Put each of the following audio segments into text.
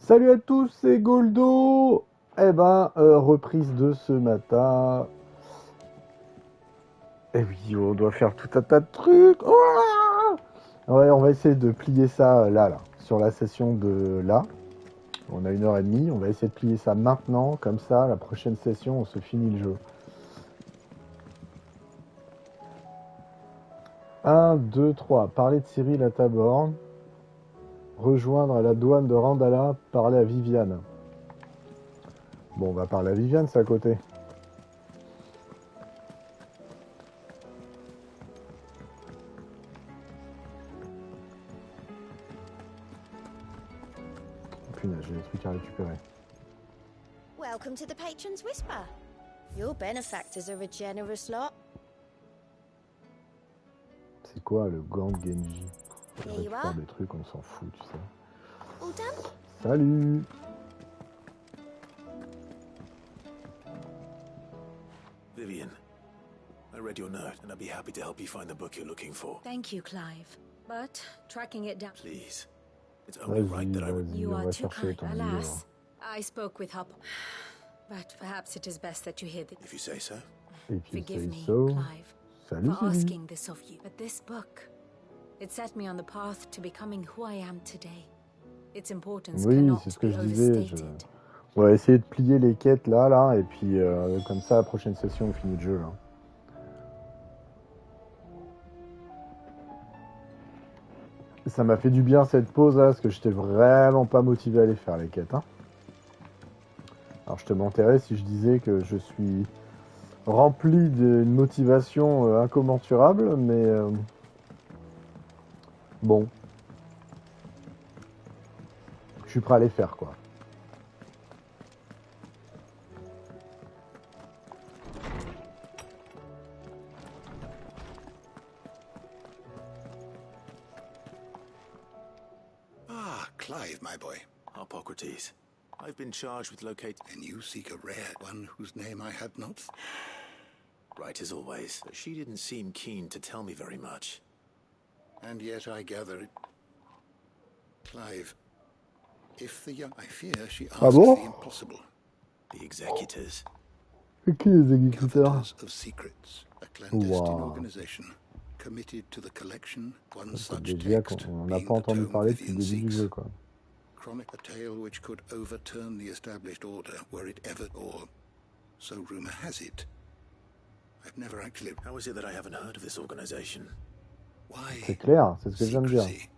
Salut à tous, c'est Goldo. Eh ben, reprise de ce matin. Eh oui, on doit faire tout un tas de trucs. Ouah, ouais, on va essayer de plier ça là, sur la session de là. On a 1h30, on va essayer de plier ça maintenant, comme ça, la prochaine session, on se finit le jeu. 1, 2, 3. Parler de Cyril à Taborn. Rejoindre à la douane de Randala. Parler à Viviane. Bon, on va parler à Viviane, c'est à côté. Punaise, j'ai des trucs à récupérer. Welcome to the Patron's Whisper. Your benefactors are a generous lot. C'est quoi le gant de Genji? On Here you récupère are. des trucs, on s'en fout, tu sais. All done? Salut! Vivian, I read your note, and I'd be happy to help you find the book you're looking for. Thank you, Clive. But tracking it down... Please. It's only right that I would... You on are va too chercher kind. ton livre. Alas, I spoke with Hop. But perhaps it is best that you hear this. If you say so. Et puis Forgive me, so. Clive, Salut, for salut. asking this of you. But this book, it set me on the path to becoming who I am today. Its importance Oui, cannot c'est ce que be je disais. overstated. On va essayer de plier les quêtes là, et puis comme ça, la prochaine session, on finit le jeu là. Ça m'a fait du bien cette pause là, parce que j'étais vraiment pas motivé à aller faire les quêtes. Hein. Alors je te mentirais si je disais que je suis rempli d'une motivation incommensurable, mais bon. Je suis prêt à les faire quoi. Clive, my boy. Hippocrates. I've been charged with locating... And you seek a rare one whose name I had not... Right as always. But she didn't seem keen to tell me very much. And yet I gather it... Clive, if the young... I fear she asks bon? the impossible. The executors. C'est qui les exécuteurs? Coveters of secrets, a clandestine organization committed to the collection one such Déjà text qu'on n'a being pas the entendu tome parler depuis le Vivian début du seeks. jeu quoi. Chronic a tale which could overturn the established order were it ever or so rumor has it. I've never actually... How is it that I haven't heard of this organization? Why? C'est clair, c'est ce que je viens de dire. Secrecy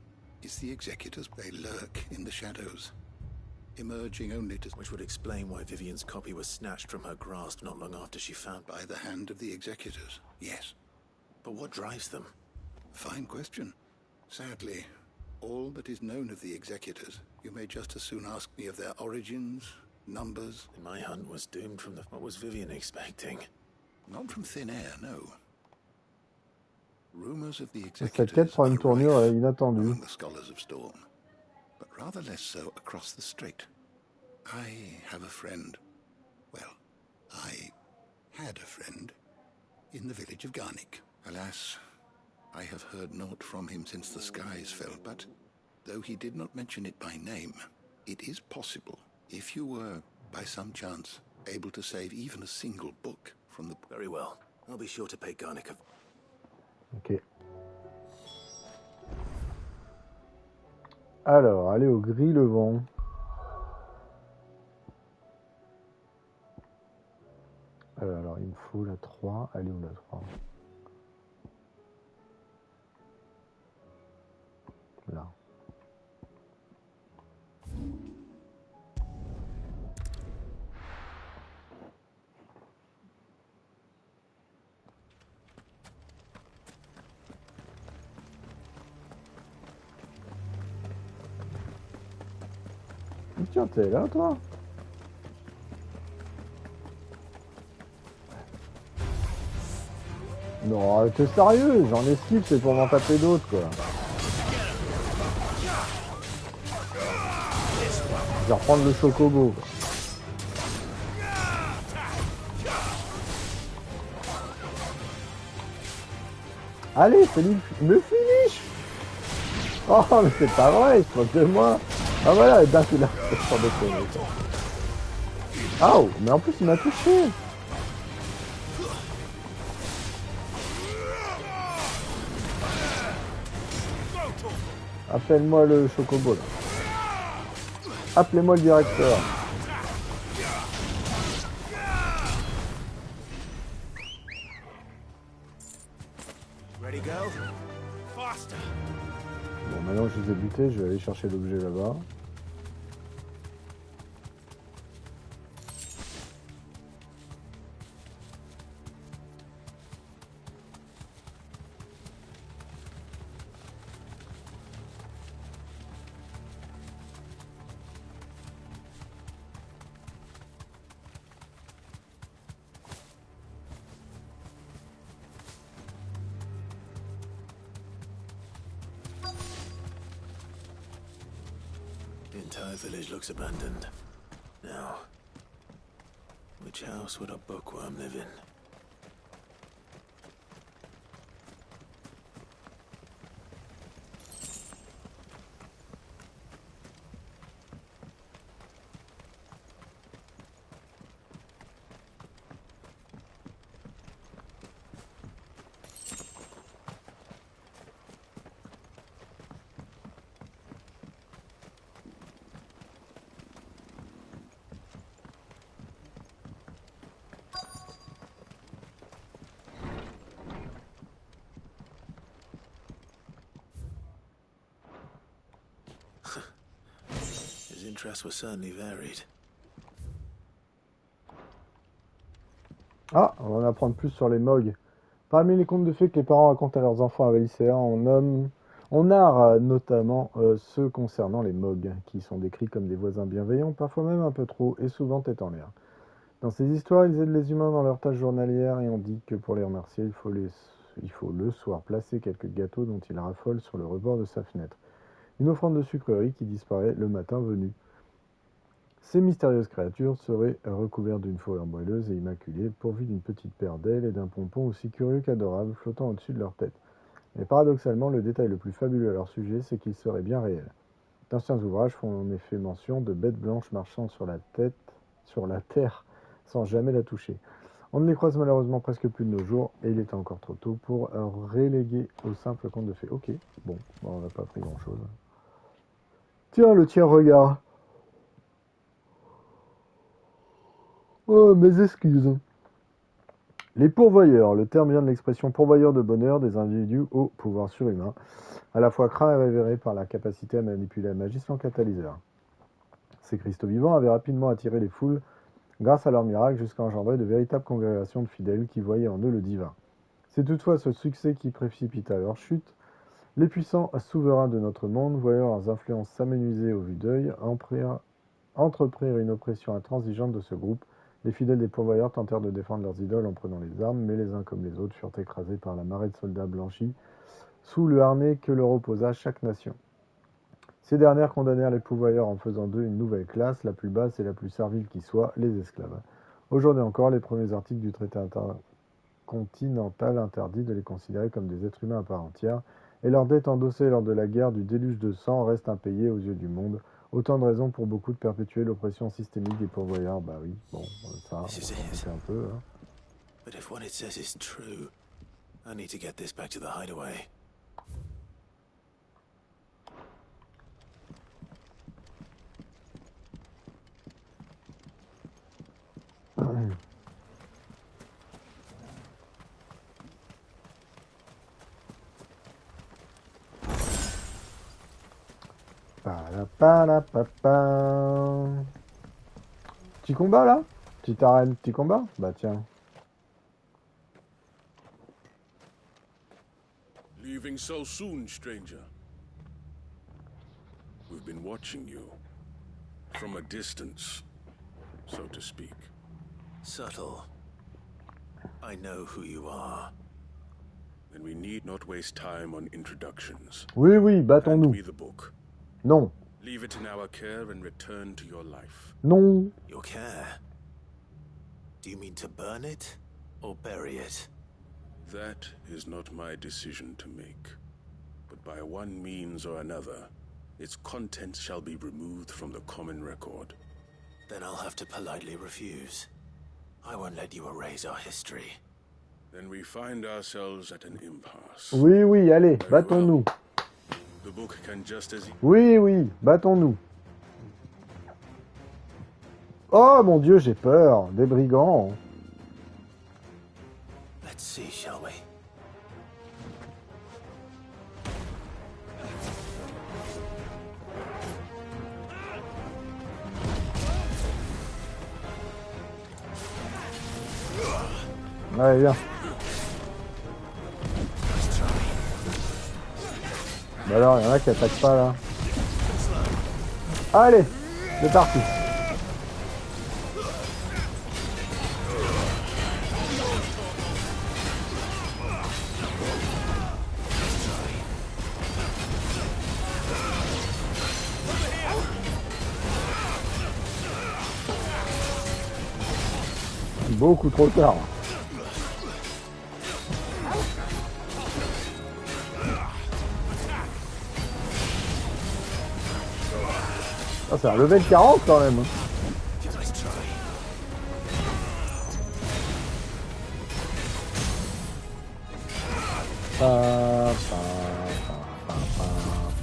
is the executors. They lurk in the shadows, emerging only to... Which would explain why Vivian's copy was snatched from her grasp not long after she found... By the hand of the executors, yes. But what drives them? Fine question. Sadly, all that is known of the executors, you may just as soon ask me of their origins, numbers... My hunt was doomed from the... What was Vivian expecting? Not from thin air, no. Rumors of the Cette quête executors prend are une tournure rife inattendue. among the scholars of Storm, but rather less so across the strait. I have a friend. Well, I had a friend in the village of Garnick. Alas, I have heard naught from him since the skies fell, but though he did not mention it by name, it is possible, if you were, by some chance, able to save even a single book from the... Very well. I'll be sure to pay Garnick a... Ok. Alors, allez au gris-le-vent. Alors, il me faut la 3. Allez où la 3? Là. Tiens, t'es là, toi? Non, t'es sérieux? J'en esquive, c'est pour m'en taper d'autres, quoi. Je vais reprendre le chocobo, quoi. Allez, fais-lui le finish! Oh, mais c'est pas vrai, je crois que moi. Ah voilà, d'un coup là, sans déconner. Ah, oh, mais en plus il m'a touché. Appelle-moi le chocobo là. Appelez-moi le directeur. Ready, go? Faster. Bon, maintenant que je les ai butés, je vais aller chercher l'objet là-bas. The entire village looks abandoned. Now, which house would a bookworm live in? His interests were certainly varied. Ah, on va en apprendre plus sur les Mogs. Parmi les contes de fées que les parents racontent à leurs enfants à lycéens, on narre notamment ceux concernant les Mogs, qui sont décrits comme des voisins bienveillants, parfois même un peu trop, et souvent tête en l'air. Dans ces histoires, ils aident les humains dans leurs tâches journalières et on dit que pour les remercier, il faut le soir placer quelques gâteaux dont ils raffolent sur le rebord de sa fenêtre. Une offrande de sucrerie qui disparaît le matin venu. Ces mystérieuses créatures seraient recouvertes d'une fourrure moelleuse et immaculée, pourvues d'une petite paire d'ailes et d'un pompon aussi curieux qu'adorable flottant au-dessus de leur tête. Mais paradoxalement, le détail le plus fabuleux à leur sujet, c'est qu'ils seraient bien réels. D'anciens ouvrages font en effet mention de bêtes blanches marchant sur la terre, sans jamais la toucher. On ne les croise malheureusement presque plus de nos jours, et il est encore trop tôt pour reléguer au simple conte de fées. Ok, bon, on n'a pas appris grand-chose. Tiens, le tien, regarde. Oh, mes excuses. Les pourvoyeurs. Le terme vient de l'expression pourvoyeur de bonheur des individus au pouvoir surhumain, à la fois craints et révérés par la capacité à manipuler la magie sans catalyseur. Ces cristaux vivants avaient rapidement attiré les foules grâce à leurs miracles jusqu'à engendrer de véritables congrégations de fidèles qui voyaient en eux le divin. C'est toutefois ce succès qui précipita leur chute. Les puissants souverains de notre monde, voyant leurs influences s'amenuiser au vue d'œil, entreprirent une oppression intransigeante de ce groupe. Les fidèles des pourvoyeurs tentèrent de défendre leurs idoles en prenant les armes, mais les uns comme les autres furent écrasés par la marée de soldats blanchis, sous le harnais que leur opposa chaque nation. Ces dernières condamnèrent les pourvoyeurs en faisant d'eux une nouvelle classe, la plus basse et la plus servile qui soit, les esclaves. Aujourd'hui encore, les premiers articles du traité intercontinental interdit de les considérer comme des êtres humains à part entière, et leur dette endossée lors de la guerre du déluge de sang reste impayée aux yeux du monde. Autant de raisons pour beaucoup de perpétuer l'oppression systémique des pourvoyeurs. Bah oui, bon, ça, on va s'en un peu. Hein. But if what it says is true, I need to get this back to the hideaway. Petit combat là? Petite arène, petit combat? Bah tiens. Leaving so soon, stranger? We've been watching you. From a distance, so to speak. Subtle. I know who you are. Then we need not waste time on introductions. Oui, oui, Hand battons-nous. me the book. Non. Leave it in our care and return to your life. Non. Your care? Do you mean to burn it or bury it? That is not my decision to make. But by one means or another, its contents shall be removed from the common record. Then I'll have to politely refuse. I won't let you erase our history. Then we find ourselves at an impasse. Oui, oui, allez, Very battons-nous. well. The book can just as Oui, oui, battons-nous. Oh mon Dieu, j'ai peur. Des brigands. Let's see, shall we? Ouais, viens. Bah alors, il y en a qui attaquent pas là. Allez, c'est parti. Beaucoup trop tard. Ah, c'est un level 40 quand même. Pa, pa,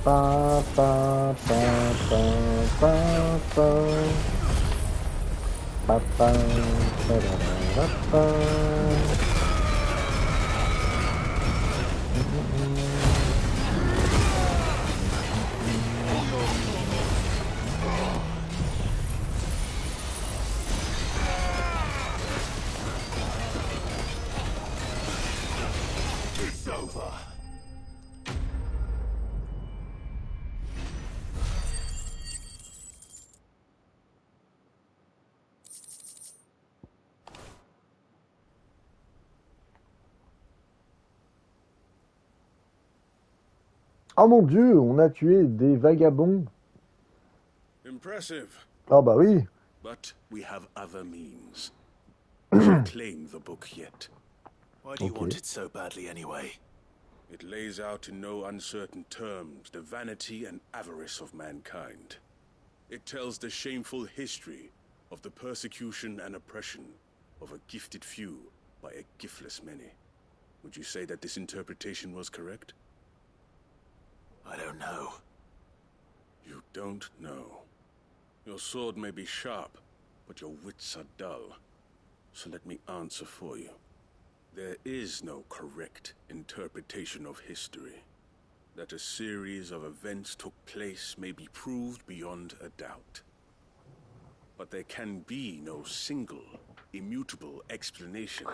pa, pa, pa, pa, pa, pa, pa. Pa, pa, pa, pa, pa. Oh mon Dieu, on a tué des vagabonds. impressive. Ah bah oui. But we have other means. We don't claim the book yet. Why do you Okay. want it so badly anyway? It lays out in no uncertain terms the vanity and avarice of mankind. It tells the shameful history of the persecution and oppression of a gifted few by a giftless many. Would you say that this interpretation was correct? I don't know. You don't know. Your sword may be sharp, but your wits are dull. So let me answer for you. There is no correct interpretation of history. That a series of events took place may be proved beyond a doubt. But there can be no single, immutable explanation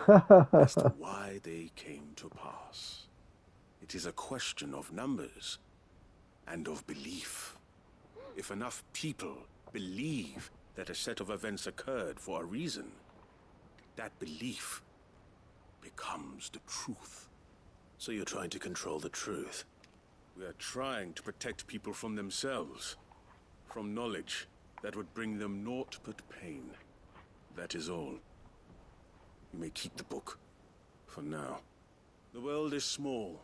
as to why they came to pass. It is a question of numbers and of belief. If enough people believe that a set of events occurred for a reason, that belief becomes the truth. So you're trying to control the truth? We are trying to protect people from themselves, from knowledge that would bring them naught but pain. That is all. You may keep the book, for now. The world is small.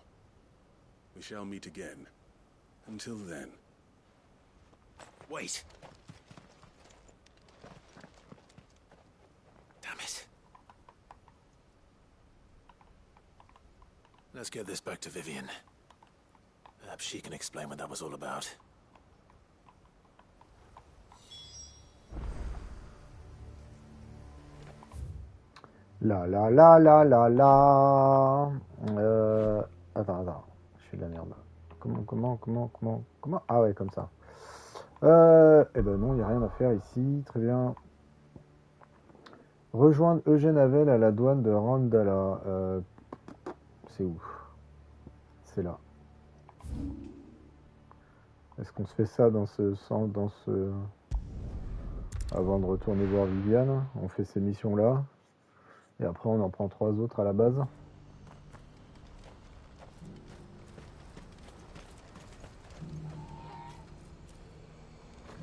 We shall meet again. Until then. Wait! Damn it. Let's get this back to Vivian. Perhaps she can explain what that was all about. La la la la la la. Attends. Je fais de la merde. Comment Ah ouais, comme ça. Eh ben non, il n'y a rien à faire ici. Très bien. Rejoindre Eugène Havel à la douane de Randala. C'est où? C'est là. Est-ce qu'on se fait ça dans ce sens, avant de retourner voir Viviane? On fait ces missions-là. Et après, on en prend 3 autres à la base.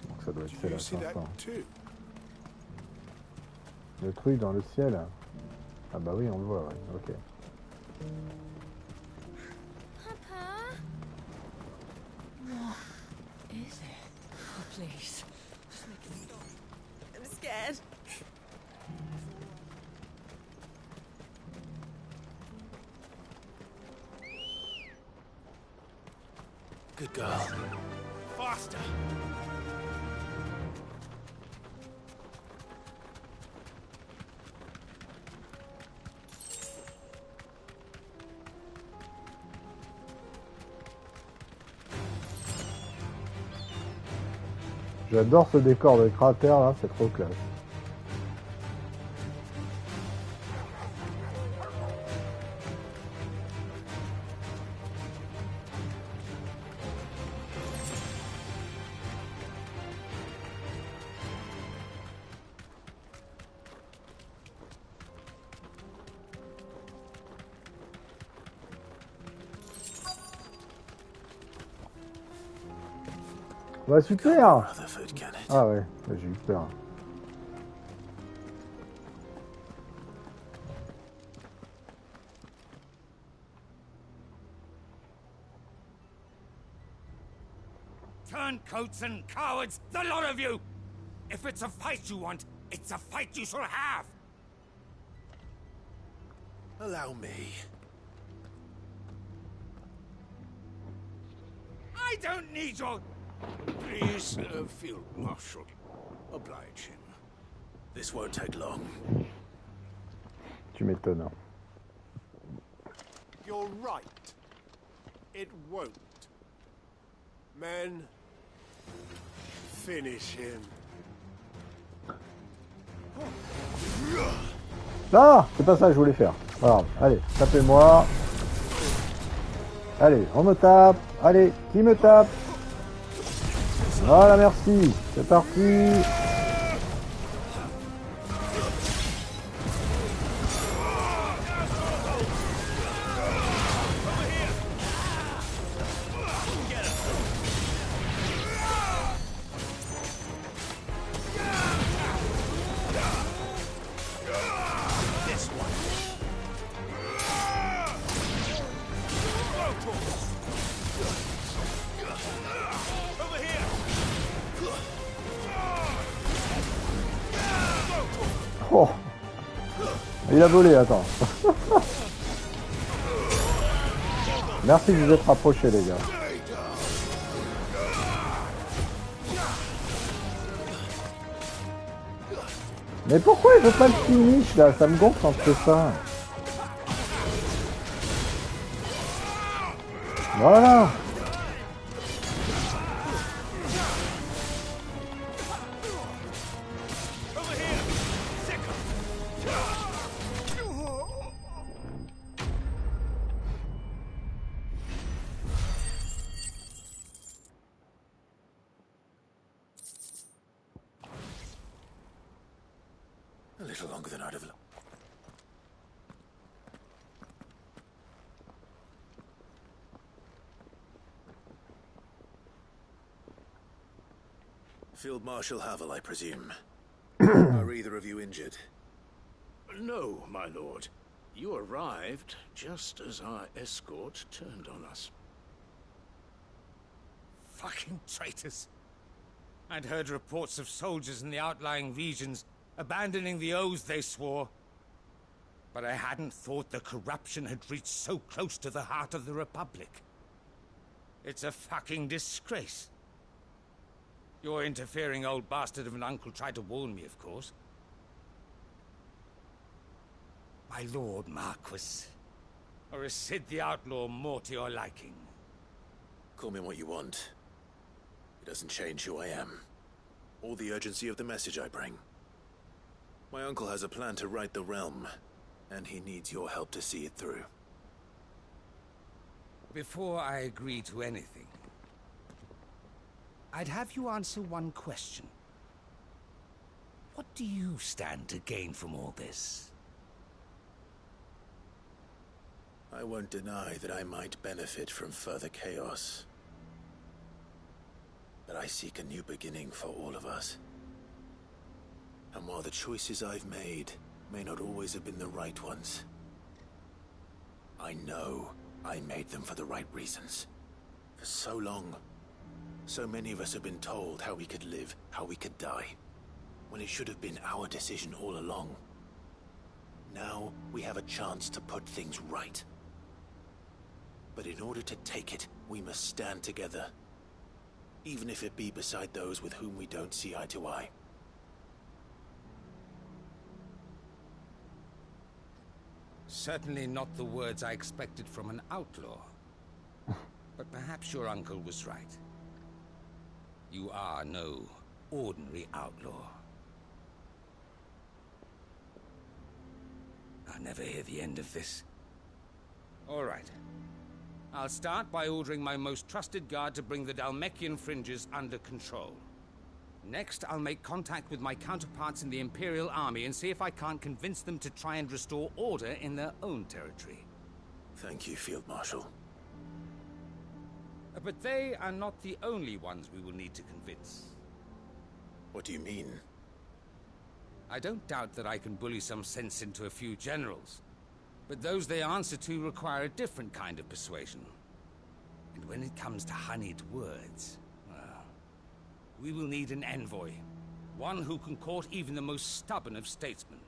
Donc ça doit être celle-là, ça, enfin. Le truc dans le ciel. Ah bah oui, on le voit, ouais. Ok. Papa? What is Oh, please. Just make it stop. I'm scared. Good girl. Faster! J'adore ce décor de cratère là, c'est trop classe. Ouais, super! Rutherford, can it? Ah ouais, j'ai eu peur. Turncoats and cowards, the lot of you! If it's a fight you want, it's a fight you shall have! Allow me. I don't need your... Please, Field Marshal, oblige him. This won't take long. Tu m'étonnes. Hein. You're right. It won't. Men, finish him. Ah, c'est pas ça que je voulais faire. Alors, allez, tapez-moi. Allez, on me tape. Allez, qui me tape? Voilà, merci. C'est parti. Oh, il a volé, attends. Merci de vous être rapprochés, les gars. Mais pourquoi il veut pas le finish là? Ça me gonfle quand je fais ça. Voilà. A little longer than I'd have... Field Marshal Havel, I presume. Are either of you injured? No, my lord. You arrived just as our escort turned on us. Fucking traitors. I'd heard reports of soldiers in the outlying regions abandoning the oaths they swore. But I hadn't thought the corruption had reached so close to the heart of the Republic. It's a fucking disgrace. Your interfering old bastard of an uncle tried to warn me, of course. My lord Marquis. Or is Sid the Outlaw more to your liking? Call me what you want. It doesn't change who I am, or the urgency of the message I bring. My uncle has a plan to right the realm, and he needs your help to see it through. Before I agree to anything, I'd have you answer one question. What do you stand to gain from all this? I won't deny that I might benefit from further chaos. But I seek a new beginning for all of us. And while the choices I've made may not always have been the right ones, I know I made them for the right reasons. For so long, So many of us have been told how we could live, how we could die, when it should have been our decision all along. Now we have a chance to put things right. But in order to take it, we must stand together. Even if it be beside those with whom we don't see eye to eye. Certainly not the words I expected from an outlaw. But perhaps your uncle was right. You are no ordinary outlaw. I'll never hear the end of this. All right. I'll start by ordering my most trusted guard to bring the Dalmekian fringes under control. Next, I'll make contact with my counterparts in the Imperial Army and see if I can't convince them to try and restore order in their own territory. Thank you, Field Marshal. But they are not the only ones we will need to convince. What do you mean? I don't doubt that I can bully some sense into a few generals. But those they answer to require a different kind of persuasion. And when it comes to honeyed words, well, we will need an envoy. One who can court even the most stubborn of statesmen.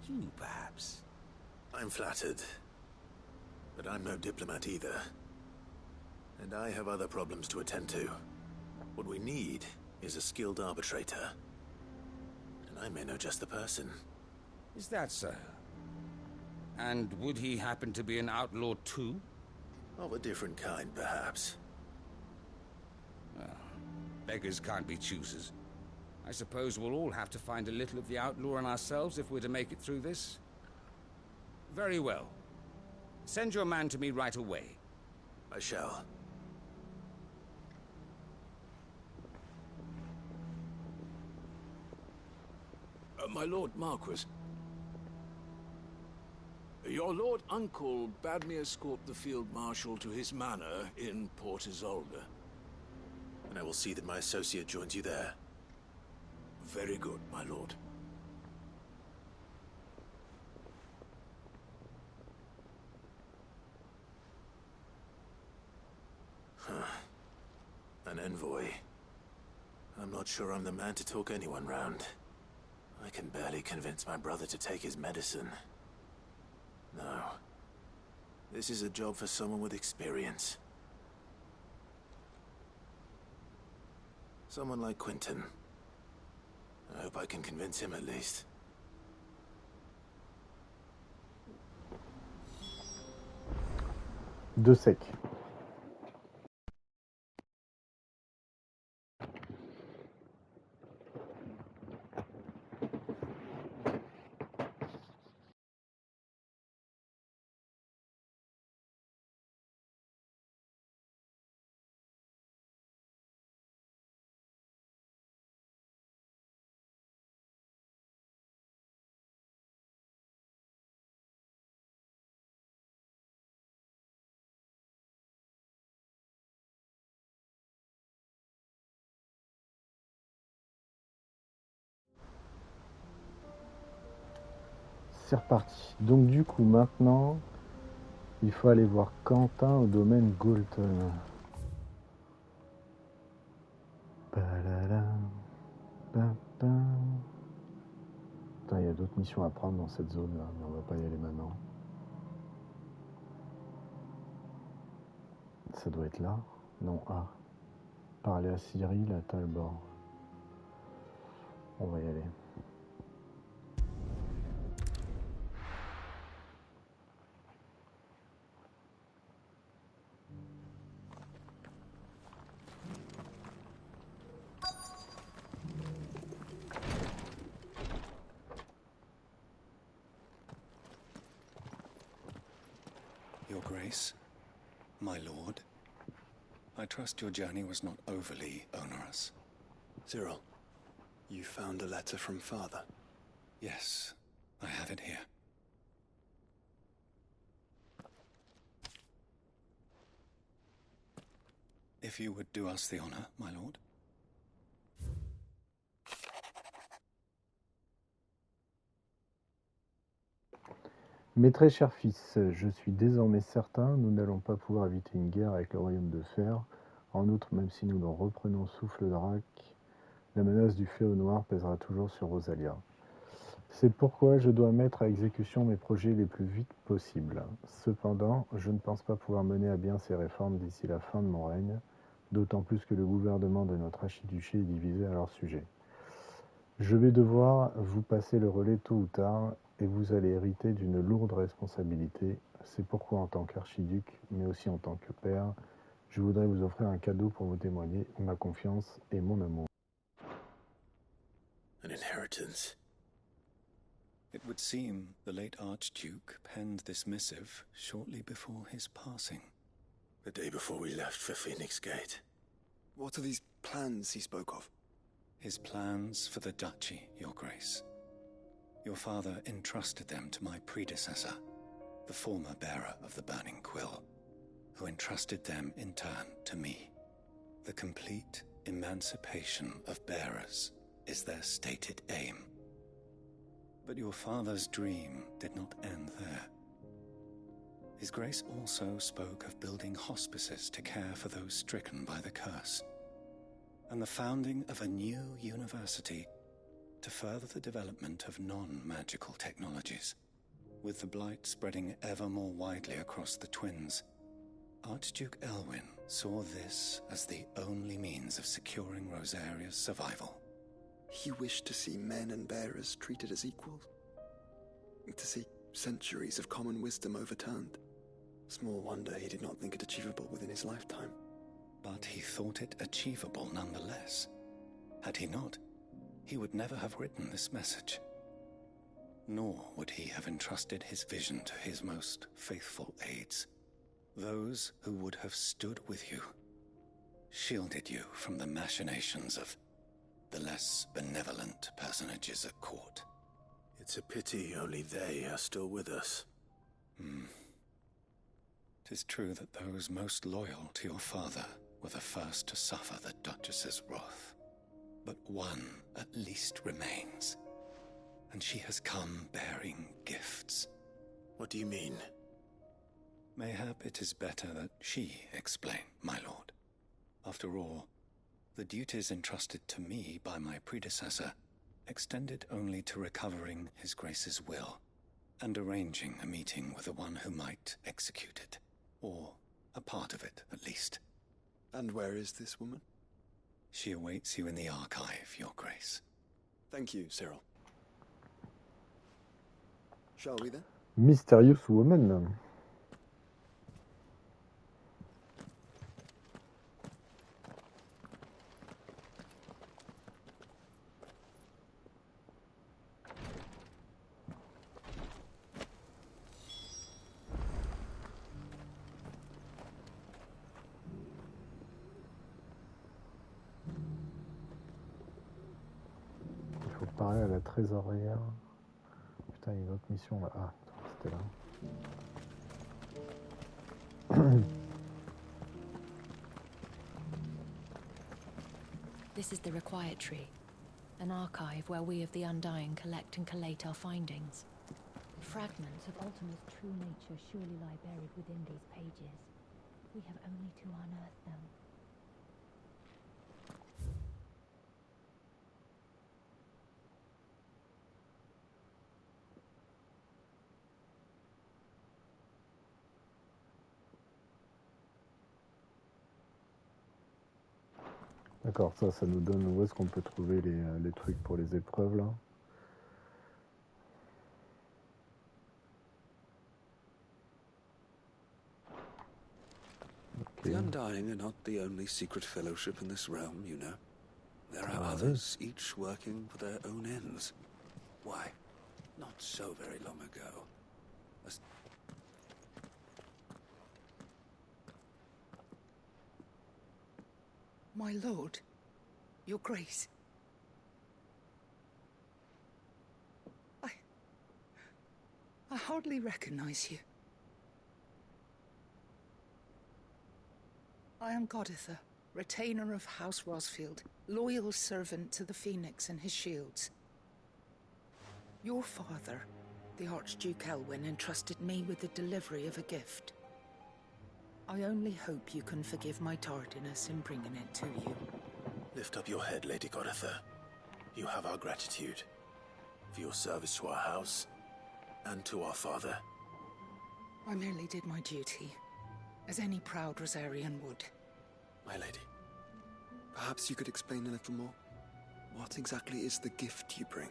You, perhaps. I'm flattered. But I'm no diplomat either. And I have other problems to attend to. What we need is a skilled arbitrator. And I may know just the person. Is that so? And would he happen to be an outlaw too? Of a different kind, perhaps. Well, beggars can't be choosers. I suppose we'll all have to find a little of the outlaw in ourselves if we're to make it through this. Very well. Send your man to me right away. I shall. My Lord Marquis. Your Lord Uncle bade me escort the Field Marshal to his manor in Port Isolde. And I will see that my associate joins you there. Very good, my lord. An envoy. I'm not sure I'm the man to talk anyone round. I can barely convince my brother to take his medicine. No. This is a job for someone with experience. Someone like Quentin. I hope I can convince him at least. Deux sec. C'est reparti. Donc du coup maintenant, il faut aller voir Quentin au domaine Galton. Putain, il y a d'autres missions à prendre dans cette zone là, mais on va pas y aller maintenant. Ça doit être là. Non, ah. Parler à Cyril à Talbot. On va y aller. Your Grace, my lord, I trust your journey was not overly onerous. Cyril, you found a letter from Father? Yes, I have it here. If you would do us the honor, my lord. Mes très chers fils, je suis désormais certain, nous n'allons pas pouvoir éviter une guerre avec le royaume de fer. En outre, même si nous nous reprenons souffle Drac, la menace du feu au noir pèsera toujours sur Rosalia. C'est pourquoi je dois mettre à exécution mes projets les plus vite possible. Cependant, je ne pense pas pouvoir mener à bien ces réformes d'ici la fin de mon règne, d'autant plus que le gouvernement de notre archiduché est divisé à leur sujet. Je vais devoir vous passer le relais tôt ou tard, et vous allez hériter d'une lourde responsabilité. C'est pourquoi, en tant qu'archiduc, mais aussi en tant que père, je voudrais vous offrir un cadeau pour vous témoigner ma confiance et mon amour. An inheritance. It would seem the late Archduke penned this missive shortly before his passing. The day before we left for Phoenix Gate. What are these plans he spoke of? His plans for the duchy, Your Grace. Your father entrusted them to my predecessor, the former bearer of the Burning Quill, who entrusted them in turn to me. The complete emancipation of bearers is their stated aim. But your father's dream did not end there. His Grace also spoke of building hospices to care for those stricken by the curse, and the founding of a new university to further the development of non-magical technologies. With the blight spreading ever more widely across the twins, Archduke Elwyn saw this as the only means of securing Rosaria's survival. He wished to see men and bearers treated as equals. To see centuries of common wisdom overturned. Small wonder he did not think it achievable within his lifetime. But he thought it achievable nonetheless. Had he not, he would never have written this message. Nor would he have entrusted his vision to his most faithful aides, those who would have stood with you, shielded you from the machinations of the less benevolent personages at court. It's a pity only they are still with us. 'Tis true that those most loyal to your father were the first to suffer the Duchess's wrath. But one at least remains, and she has come bearing gifts. What do you mean? Mayhap it is better that she explain, my lord. After all, the duties entrusted to me by my predecessor extended only to recovering His Grace's will and arranging a meeting with the one who might execute it, or a part of it at least. And where is this woman? She awaits you in the archive, Your Grace. Thank you, Cyril. Shall we then? Mysterious Woman. Il faut parler à la trésorière. Putain, il y a une autre mission là. Ah, c'était là. This is the Required Tree, an archive where we of the Undying collect and collate our findings. Fragments of Ultima's true nature surely lie buried within these pages. We have only to unearth them. D'accord, ça nous donne où est-ce qu'on peut trouver les trucs pour les épreuves là. The Undying are not the only secret fellowship in this realm, you know. There are others, each working for their own ends. Why, not so very long ago. My lord, your grace. I hardly recognize you. I am Goditha, retainer of House Rosfield, loyal servant to the Phoenix and his shields. Your father, the Archduke Elwyn, entrusted me with the delivery of a gift. I only hope you can forgive my tardiness in bringing it to you. Lift up your head, Lady Goditha. You have our gratitude for your service to our house and to our father. I merely did my duty, as any proud Rosarian would. My lady, perhaps you could explain a little more? What exactly is the gift you bring?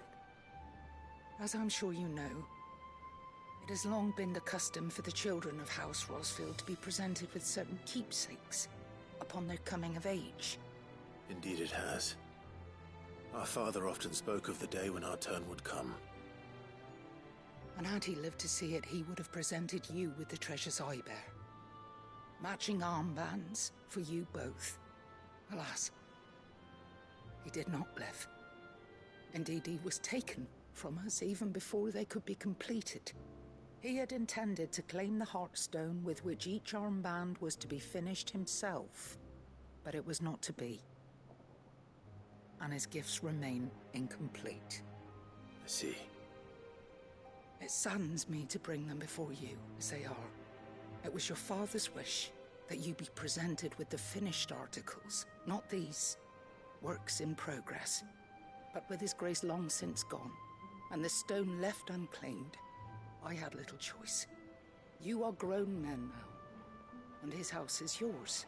As I'm sure you know, it has long been the custom for the children of House Rosfield to be presented with certain keepsakes upon their coming of age. Indeed it has. Our father often spoke of the day when our turn would come. And had he lived to see it, he would have presented you with the treasures I bear. Matching armbands for you both. Alas, he did not live. Indeed, he was taken from us even before they could be completed. He had intended to claim the Heartstone with which each armband was to be finished himself, but it was not to be. And his gifts remain incomplete. I see. It saddens me to bring them before you, as they are. It was your father's wish that you be presented with the finished articles, not these works in progress. But with his grace long since gone, and the stone left unclaimed, I had little choice. You are grown men now, and his house is yours.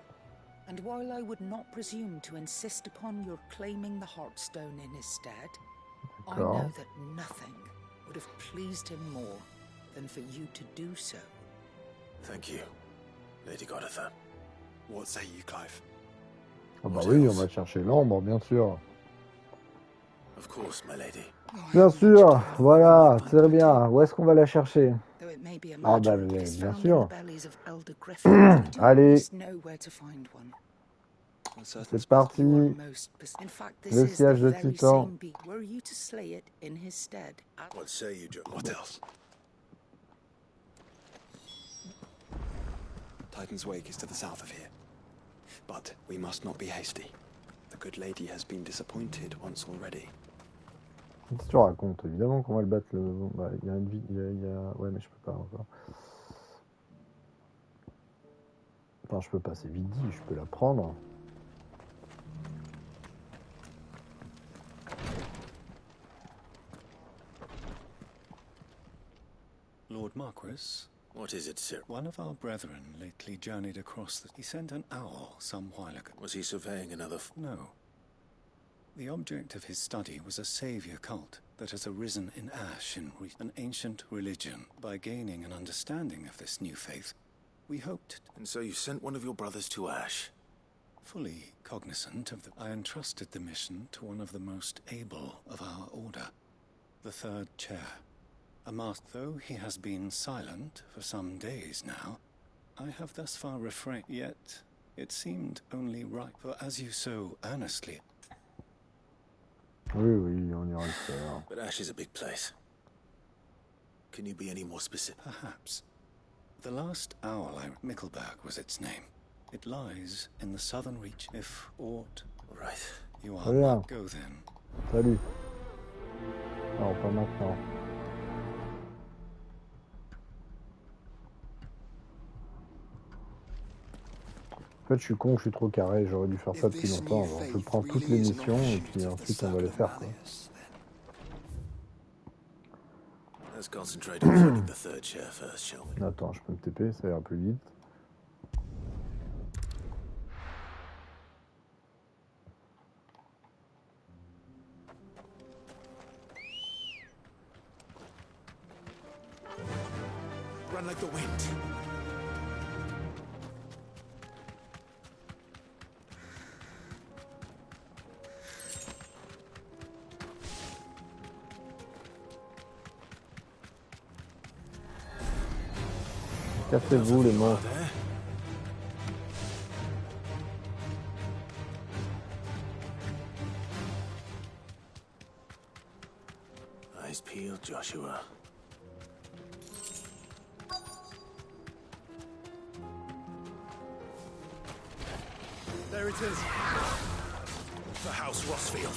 And while I would not presume to insist upon your claiming the Heartstone in his stead, I know that nothing would have pleased him more than for you to do so. Thank you, Lady Goditha. What say you, Clive? Ah bah oui, on va chercher l'ambre, bien sûr. Of course, my lady. Bien sûr, voilà, très bien. Où est-ce qu'on va la chercher? Ah bah bien sûr. Allez. C'est parti. Le siège de Titan. What say you, Joe? What else? Titan's Wake is to the south of here. But we must not be hasty. The good lady has been disappointed once already. Qu'est-ce que tu racontes? Évidemment qu'on va le battre. Bah, il y a une vie. Ouais, mais je peux pas encore. Enfin, je peux pas, c'est vite dit. Je peux la prendre. Lord Marquis? What is it, sir? One of our brethren lately journeyed across the... He sent an owl some while ago. Was he surveying another... No. The object of his study was a savior cult that has arisen in Ash in an ancient religion. By gaining an understanding of this new faith, we hoped... And so you sent one of your brothers to Ash? Fully cognizant of the... I entrusted the mission to one of the most able of our order, the third chair. Though he has been silent for some days now, I have thus far refrained. Yet it seemed only right, for as you so earnestly... Oui, on ira le faire. But Ash is a big place. Can you be any more specific? Perhaps. The last owl Mickleberg was its name. It lies in the southern reach, if aught... Right. You are not go then. Salut. Non, pas maintenant. En fait, je suis con, je suis trop carré, j'aurais dû faire ça depuis longtemps. Alors, je prends toutes les missions et puis ensuite on va les faire, quoi. Attends, je peux me TP, ça ira plus vite. Run like the wind. Cassez-vous les monstres. Eyes peeled, Joshua. There it is. The House Rosfield.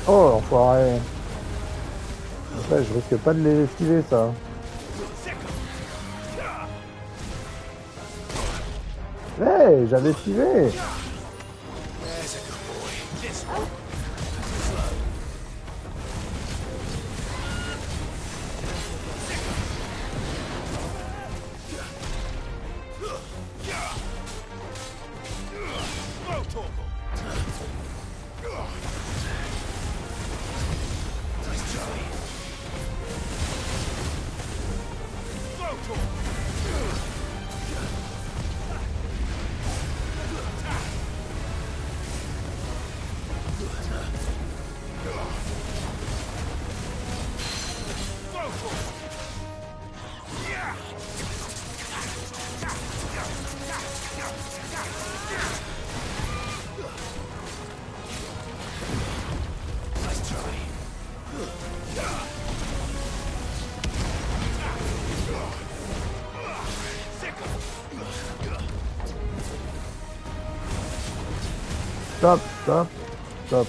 Oh, enfoiré. Après, je risque pas de les esquiver, ça. Hey, j'avais esquivé. Stop, stop, stop.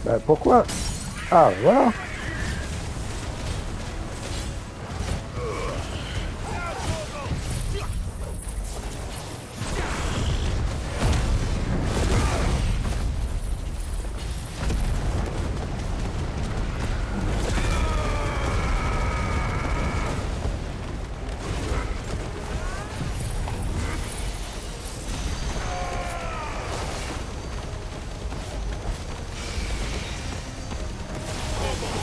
Bah pourquoi? Ah voilà.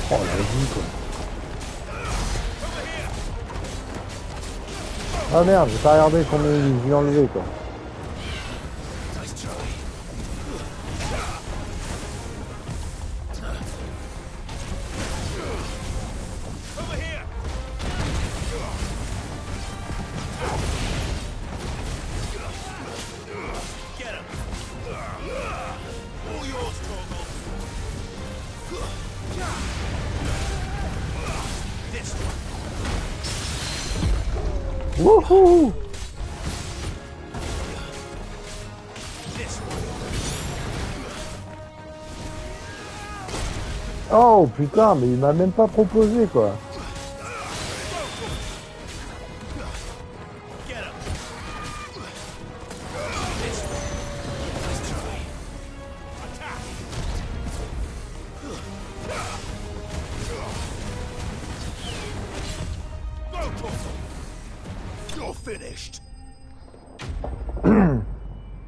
Oh la vie quoi. Ah merde, j'ai pas regardé combien il lui enlever quoi. Wouhou! Oh putain, mais il m'a même pas proposé quoi.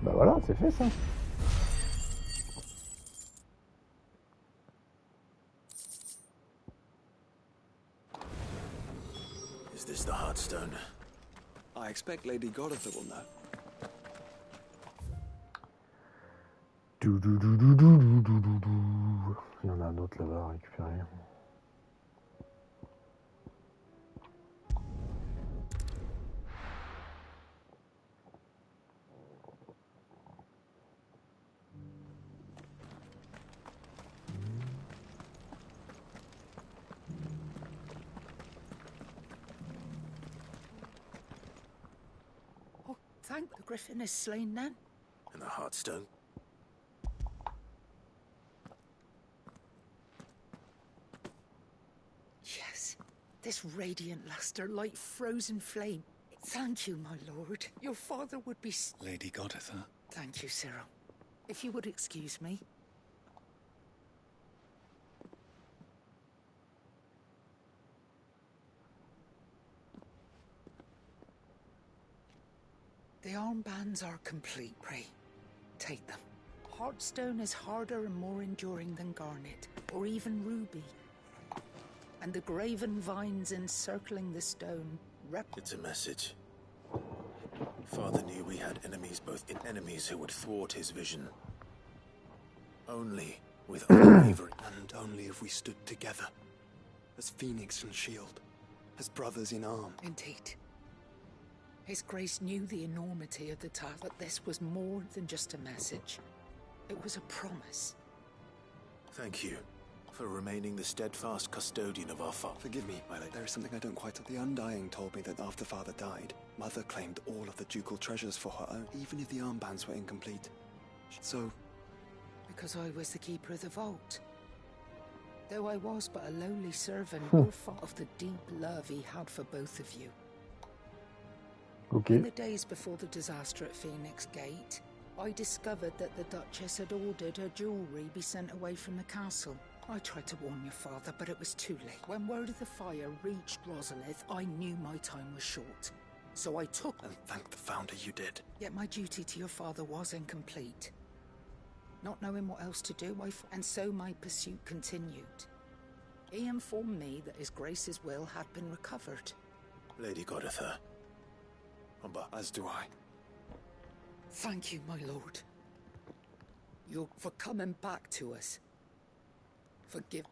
Bah voilà, c'est fait ça. Is this the Heartstone? I expect Lady Goditha will know. Il y en a un autre là-bas à récupérer. Oh, thank the Griffin is slain then. And the Heartstone? Yes, this radiant luster like frozen flame. Thank you, my lord. Your father would be... Lady Goditha. Thank you, Cyril. If you would excuse me. The armbands are complete, pray. Take them. Heartstone is harder and more enduring than garnet, or even ruby. And the graven vines encircling the stone It's a message. Father knew we had enemies, enemies who would thwart his vision. Only with unwavering... And only if we stood together, as Phoenix and Shield, as brothers in arm. Indeed. His Grace knew the enormity of the task, but this was more than just a message. It was a promise. Thank you for remaining the steadfast custodian of our father. Forgive me, my lady. There is something I don't quite... The Undying told me that after Father died, Mother claimed all of the ducal treasures for her own, even if the armbands were incomplete. So... Because I was the keeper of the vault. Though I was but a lowly servant, your father of the deep love he had for both of you. Okay. In the days before the disaster at Phoenix Gate, I discovered that the Duchess had ordered her jewellery be sent away from the castle. I tried to warn your father, but it was too late. When word of the fire reached Rosalith, I knew my time was short. So I took... And thank the Founder you did. Yet my duty to your father was incomplete. Not knowing what else to do, and so my pursuit continued. He informed me that His Grace's will had been recovered. Lady Goditha. As do I. Thank you, my lord. You for coming back to us. Forgive.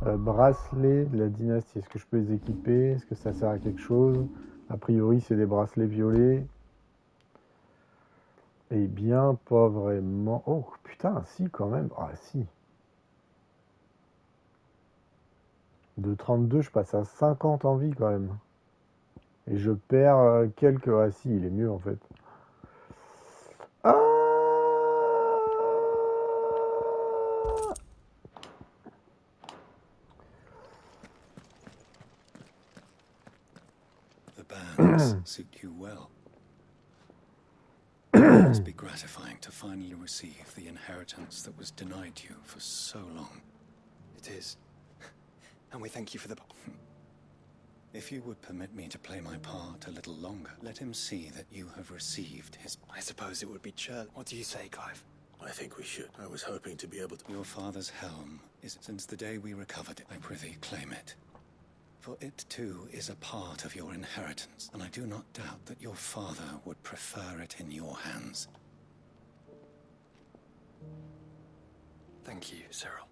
Bracelets de la dynastie. Est-ce que je peux les équiper? Est-ce que ça sert à quelque chose? A priori, c'est des bracelets violets. Eh bien, pas vraiment. Oh, putain, si, quand même. Ah, si. De 32, je passe à 50 en vie, quand même. Et je perds quelques... Ah, si, il est mieux, en fait. Ah! The bands suit you well. It must be gratifying to finally receive the inheritance that was denied you for so long. It is. And we thank you for the... If you would permit me to play my part a little longer, let him see that you have received his... I suppose it would be churl. What do you say, Clive? I think we should. I was hoping to be able to... Your father's helm is... Since the day we recovered it, I prithee claim it. For it, too, is a part of your inheritance, and I do not doubt that your father would prefer it in your hands. Thank you, Cyril.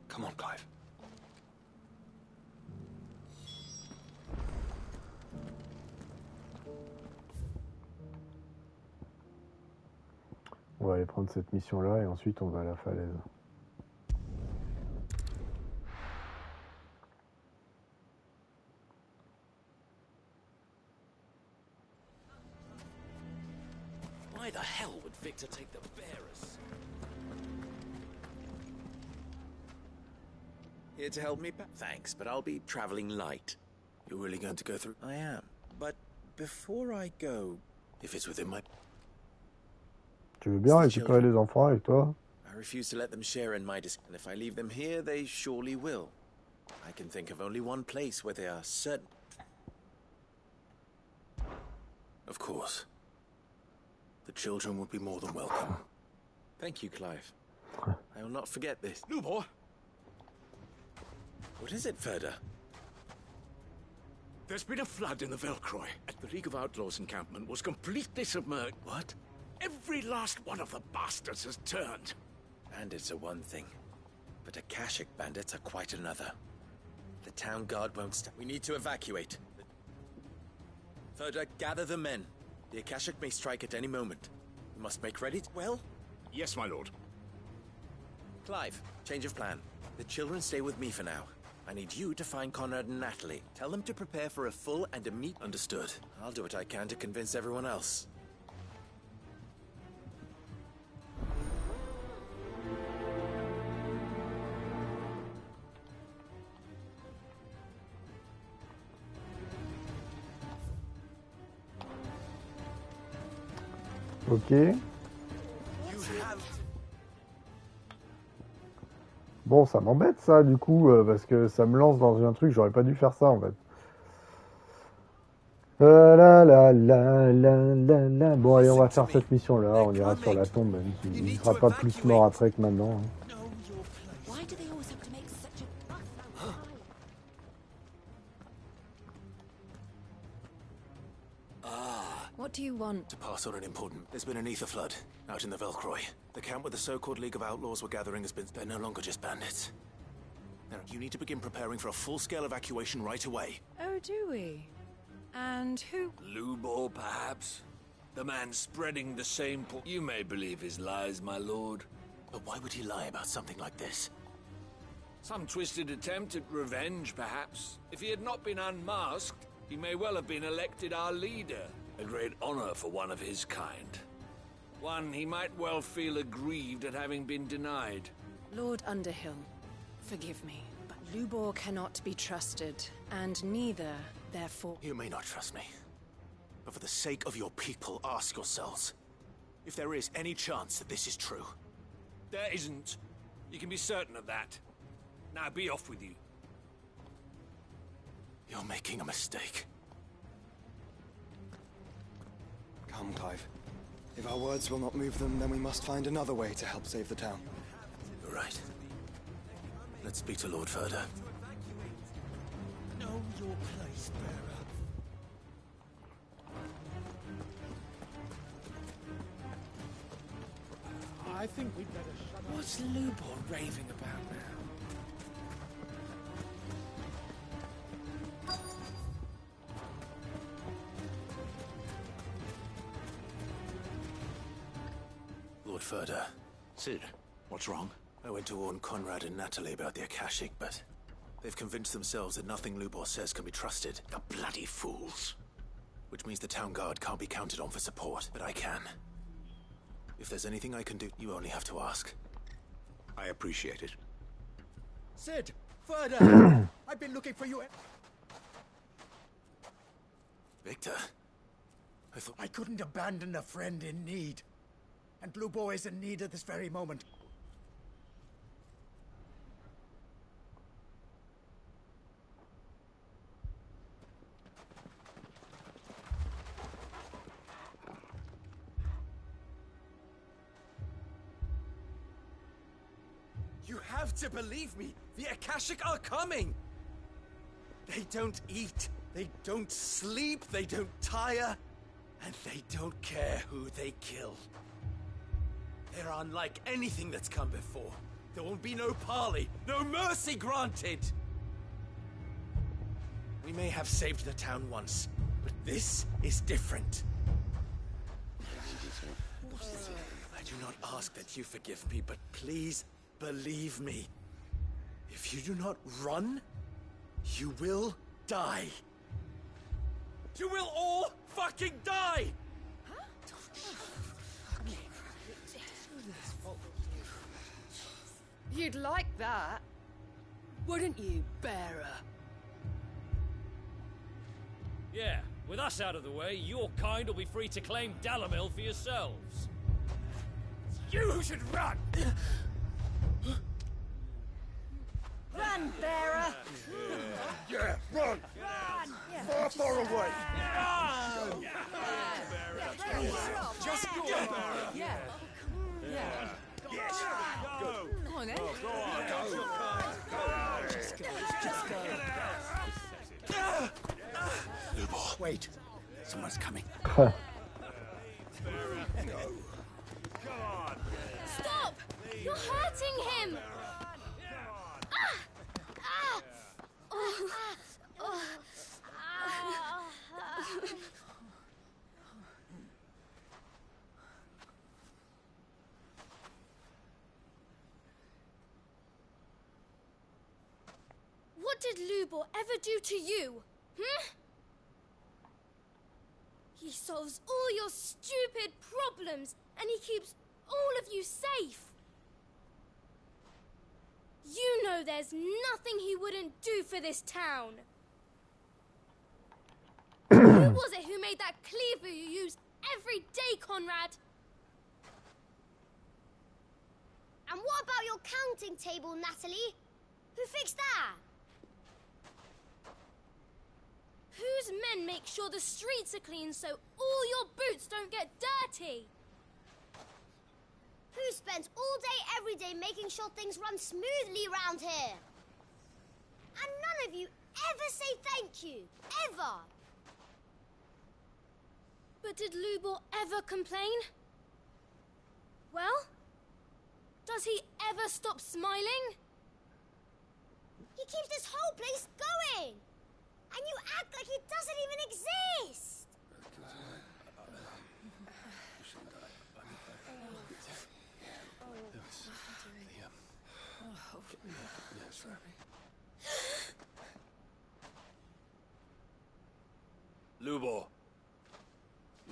Come on, Clive. On va aller prendre cette mission-là et ensuite on va à la falaise. Why the hell would Victor take the bearers? Here to help me back? Thanks, but I'll be traveling light. You're really going to go through? I am. But before I go... If it's within my... Tu veux bien récupérer les enfants avec toi? I refuse to let them share in my and if I leave them here, they surely will. I can think of only one place where they are certain. Of course. The children would be more than welcome. Thank you, Clive. I will not forget this. Lubor! What is it, Ferda? There's been a flood in the Velcroy. The League of Outlaws encampment was completely submerged. What? Every last one of the bastards has turned. Bandits are one thing, but Akashic bandits are quite another. The town guard won't stop. We need to evacuate. Ferda, gather the men. The Akashic may strike at any moment. We must make ready. Well? Yes, my lord. Clive, change of plan. The children stay with me for now. I need you to find Conrad and Natalie. Tell them to prepare for a full and immediate... Understood. I'll do what I can to convince everyone else. Ok. Bon, ça m'embête ça du coup, parce que ça me lance dans un truc, j'aurais pas dû faire ça en fait. Bon allez, on va faire cette mission là, on ira sur la tombe, même s'il ne sera pas plus mort après que maintenant. Hein. What do you want? To pass on an important... There's been an ether flood out in the Velcroy. The camp where the so-called League of Outlaws were gathering has been... They're no longer just bandits. Now, you need to begin preparing for a full-scale evacuation right away. Oh, do we? And who... Lubor, perhaps? The man spreading the same You may believe his lies, my lord. But why would he lie about something like this? Some twisted attempt at revenge, perhaps. If he had not been unmasked, he may well have been elected our leader. A great honor for one of his kind. One he might well feel aggrieved at having been denied. Lord Underhill, forgive me, but Lubor cannot be trusted, and neither, therefore... You may not trust me. But for the sake of your people, ask yourselves if there is any chance that this is true. There isn't. You can be certain of that. Now be off with you. You're making a mistake. Come, Clive. If our words will not move them, then we must find another way to help save the town. You're right. Let's speak to Lord Furder. Know your place, bearer. I think we'd better shut up. What's Lubor raving about now? Lord Furder. Sid, what's wrong? I went to warn Conrad and Natalie about the Akashic, but they've convinced themselves that nothing Lubor says can be trusted. The bloody fools. Which means the town guard can't be counted on for support, but I can. If there's anything I can do, you only have to ask. I appreciate it. Sid! Further! I've been looking for you. Victor? I thought... I couldn't abandon a friend in need. And Lubor is in need at this very moment. You have to believe me. The Akashic are coming. They don't eat. They don't sleep. They don't tire. And they don't care who they kill. They're unlike anything that's come before. There will be no parley, no mercy granted. We may have saved the town once, but this is different. I do not ask that you forgive me, but please believe me. If you do not run, you will die. You will all fucking die! You'd like that, wouldn't you, bearer? Yeah, with us out of the way, your kind will be free to claim Dalamil for yourselves. You should run! Run, bearer! Yeah, run! Run! Far away! Run! Just go! Yeah. Yeah. Yes! Go on, then. Go on, Just go. Lubor. Wait. Someone's coming. Stop! You're hurting him! What did Lubor ever do to you? He solves all your stupid problems, and he keeps all of you safe. You know there's nothing he wouldn't do for this town. Who was it who made that cleaver you use every day, Conrad? And what about your counting table, Natalie? Who fixed that? Whose men make sure the streets are clean so all your boots don't get dirty? Who spends all day, every day making sure things run smoothly around here? And none of you ever say thank you. Ever. But did Lubor ever complain? Well? Does he ever stop smiling? He keeps this whole place going! And you act like he doesn't even exist! Lubor,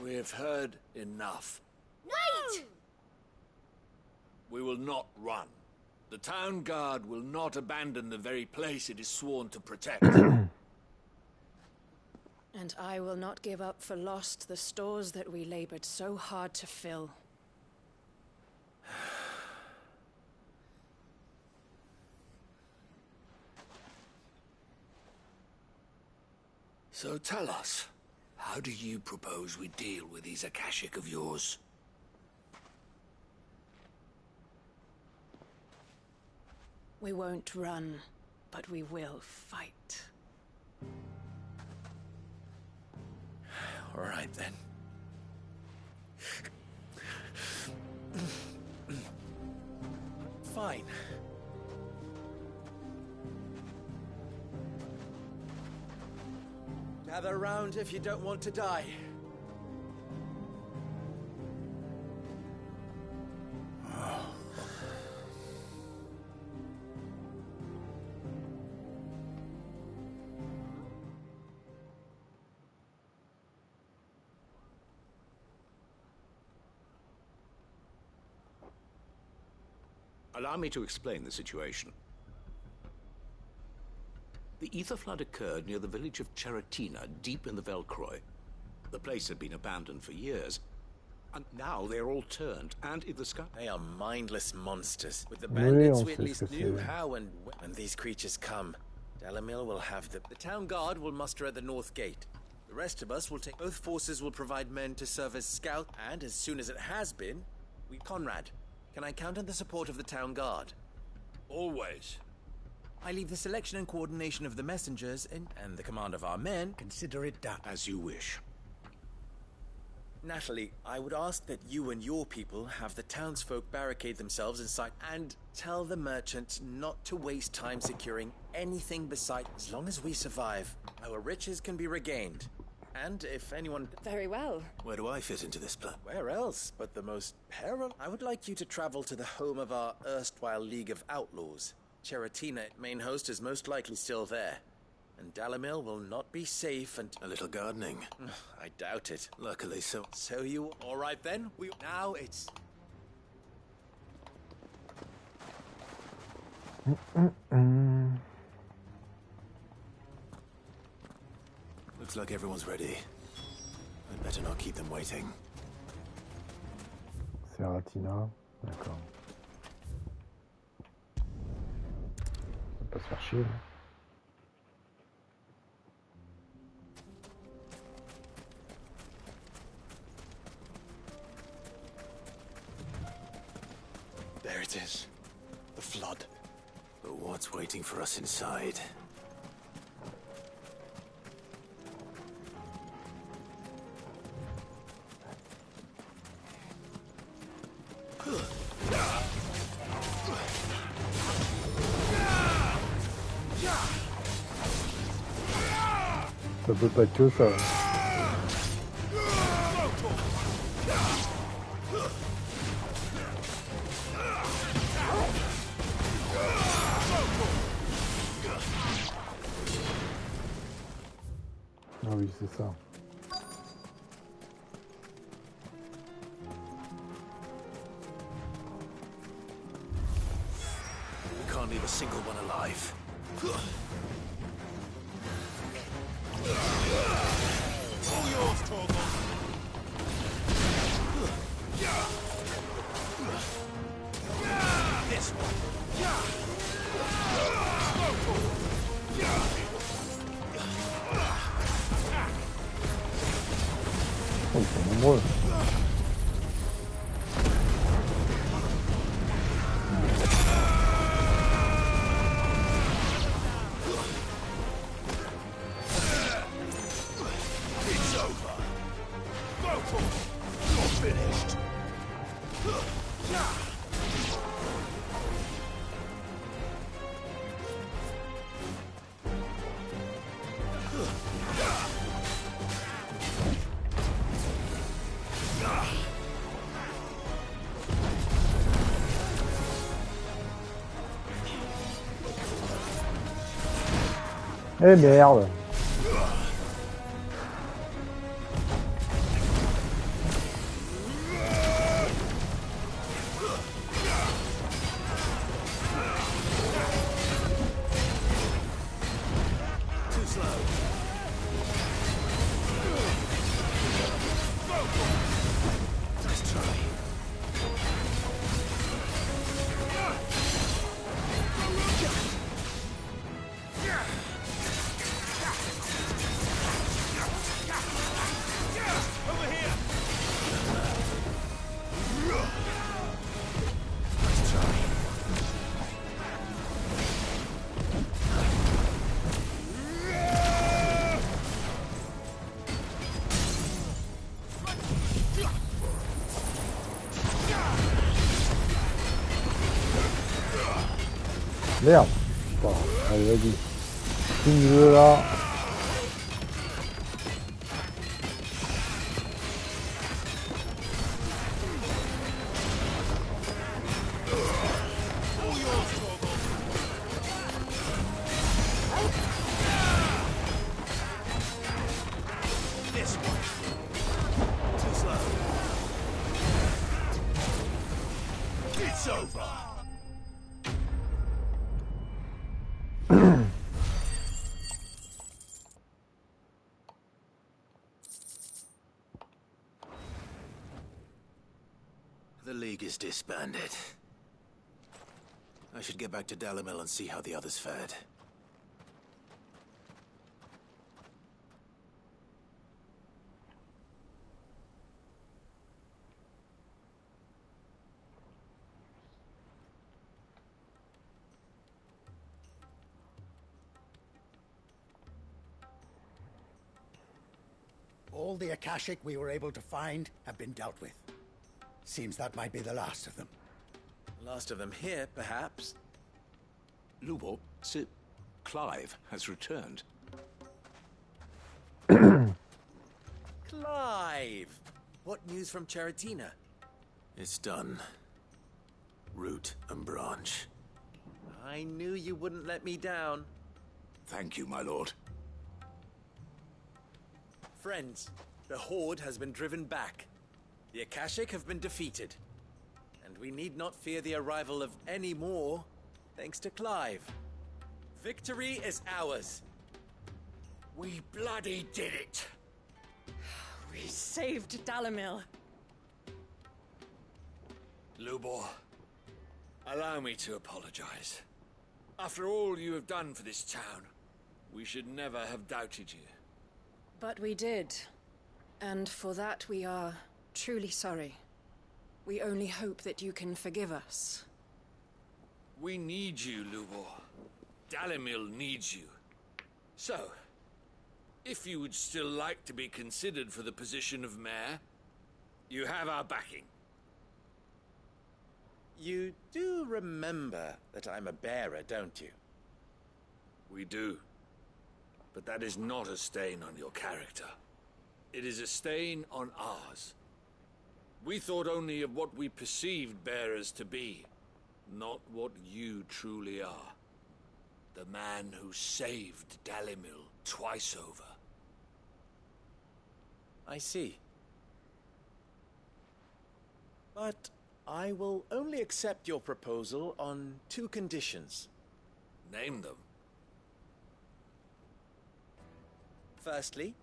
we've heard enough. Wait! We will not run. The town guard will not abandon the very place it is sworn to protect. And I will not give up for lost the stores that we labored so hard to fill. So tell us, how do you propose we deal with these Akashic of yours? We won't run, but we will fight. All right, then. Fine. Gather round if you don't want to die. Allow me to explain the situation. The ether flood occurred near the village of Cheratina, deep in the Velcroy. The place had been abandoned for years, and now they're all turned and in the sky. They are mindless monsters. With the Oui, bandits, on we at sait least ce que knew c'est. how and when these creatures come. Dalamil will have the town guard will muster at the north gate. The rest of us will take. Both forces will provide men to serve as scout, and as soon as it has been, we. Conrad, can I count on the support of the town guard? Always. I leave the selection and coordination of the messengers and the command of our men. Consider it done. As you wish. Natalie, I would ask that you and your people have the townsfolk barricade themselves inside and tell the merchants not to waste time securing anything beside. As long as we survive, our riches can be regained. And if anyone... Very well. Where do I fit into this plan? Where else but the most peril? I would like you to travel to the home of our erstwhile League of Outlaws. Cheratina, main host, is most likely still there. And Dalamil will not be safe and... A little gardening. I doubt it. Luckily so. So you... All right then, now it's... Looks like everyone's ready. I'd better not keep them waiting. Cheratina, d'accord. On va pas se faire chier. Là. There it is. The flood. But what's waiting for us inside? Ça peut pas être que ça. Ah oui, c'est ça. We can't leave a single one alive. All yours, Torgal. This one. Oh, ils sont nombreux. It's over. Both Eh merde. Merde. Bon, allez, vas-y. Finis-le là. The League is disbanded. I should get back to Dalimil and see how the others fared. All the Akashic we were able to find have been dealt with. Seems that might be the last of them. Last of them here, perhaps. Lubor, Sir Clive has returned. Clive! What news from Charatina? It's done. Root and branch. I knew you wouldn't let me down. Thank you, my lord. Friends, the Horde has been driven back. The Akashic have been defeated. And we need not fear the arrival of any more, thanks to Clive. Victory is ours. We bloody did it! We saved Dalimil. Lubor, allow me to apologize. After all you have done for this town, we should never have doubted you. But we did. And for that we are truly sorry. We only hope that you can forgive us. We need you, Lubor. Dalimil needs you. So, if you would still like to be considered for the position of mayor, you have our backing. You do remember that I'm a bearer, don't you? We do. But that is not a stain on your character. It is a stain on ours. We thought only of what we perceived bearers to be, not what you truly are. The man who saved Dalimil twice over. I see. But I will only accept your proposal on 2 conditions. Name them. Firstly,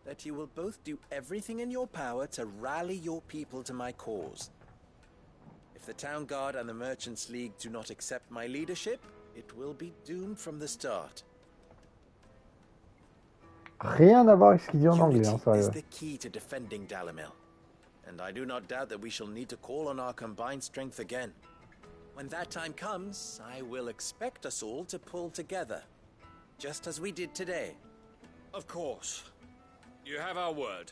that you will both do everything in your power to rally your people to my cause. If the Town Guard and the Merchants League do not accept my leadership, it will be doomed from the start. Rien à voir avec ce qu'il dit en anglais, hein, Unity is sérieux. the key to defending Dalimil, and I do not doubt that we shall need to call on our combined strength again. When that time comes, I will expect us all to pull together, just as we did today. Of course. You have our word.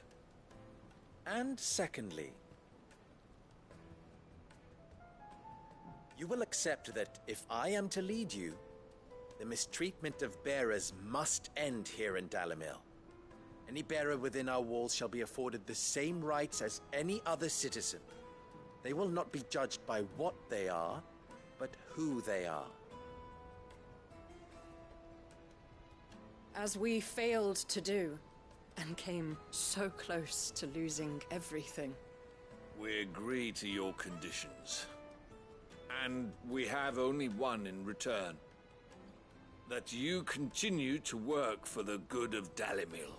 And secondly, you will accept that if I am to lead you, the mistreatment of bearers must end here in Dalimil. Any bearer within our walls shall be afforded the same rights as any other citizen. They will not be judged by what they are, but who they are. As we failed to do, and came so close to losing everything. We agree to your conditions. And we have only one in return. That you continue to work for the good of Dalimil,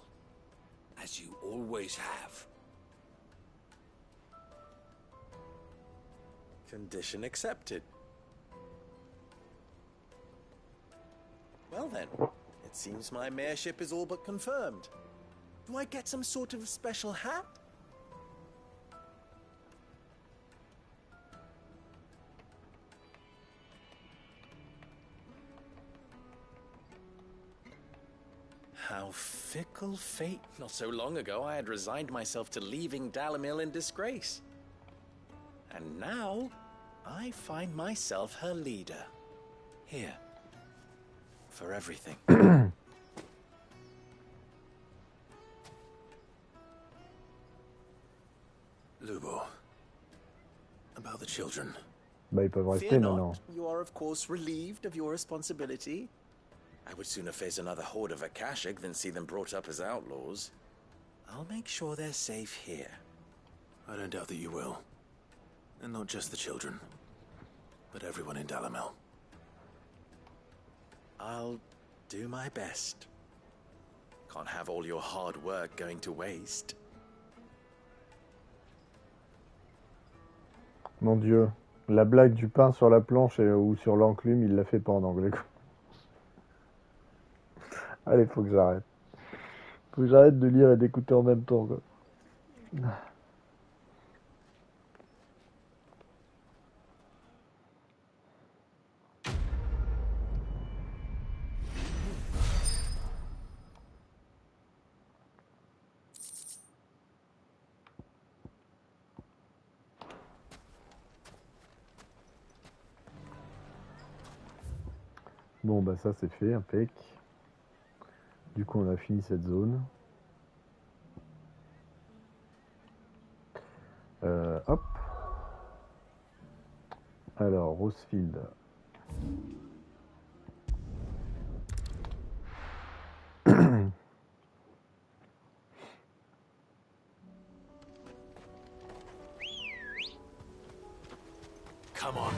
as you always have. Condition accepted. Well then, it seems my mayorship is all but confirmed. Do I get some sort of special hat? How fickle fate. Not so long ago, I had resigned myself to leaving Dalimil in disgrace. And now, I find myself her leader. Here. For everything. Lubo. About the children. Bah, ils peuvent rester Fear maintenant. not, you are of course relieved of your responsibility. I would sooner face another horde of Akashic than see them brought up as outlaws. I'll make sure they're safe here. I don't doubt that you will. And not just the children, but everyone in Dalimil. I'll do my best. Can't have all your hard work going to waste. Mon Dieu, la blague du pain sur la planche ou sur l'enclume, il l'a fait pas en anglais. Quoi. Allez, faut que j'arrête. Faut que j'arrête de lire et d'écouter en même temps. Quoi. Bon, bah ça c'est fait, impec. Du coup, on a fini cette zone. Hop. Alors, Rosefield. Come on.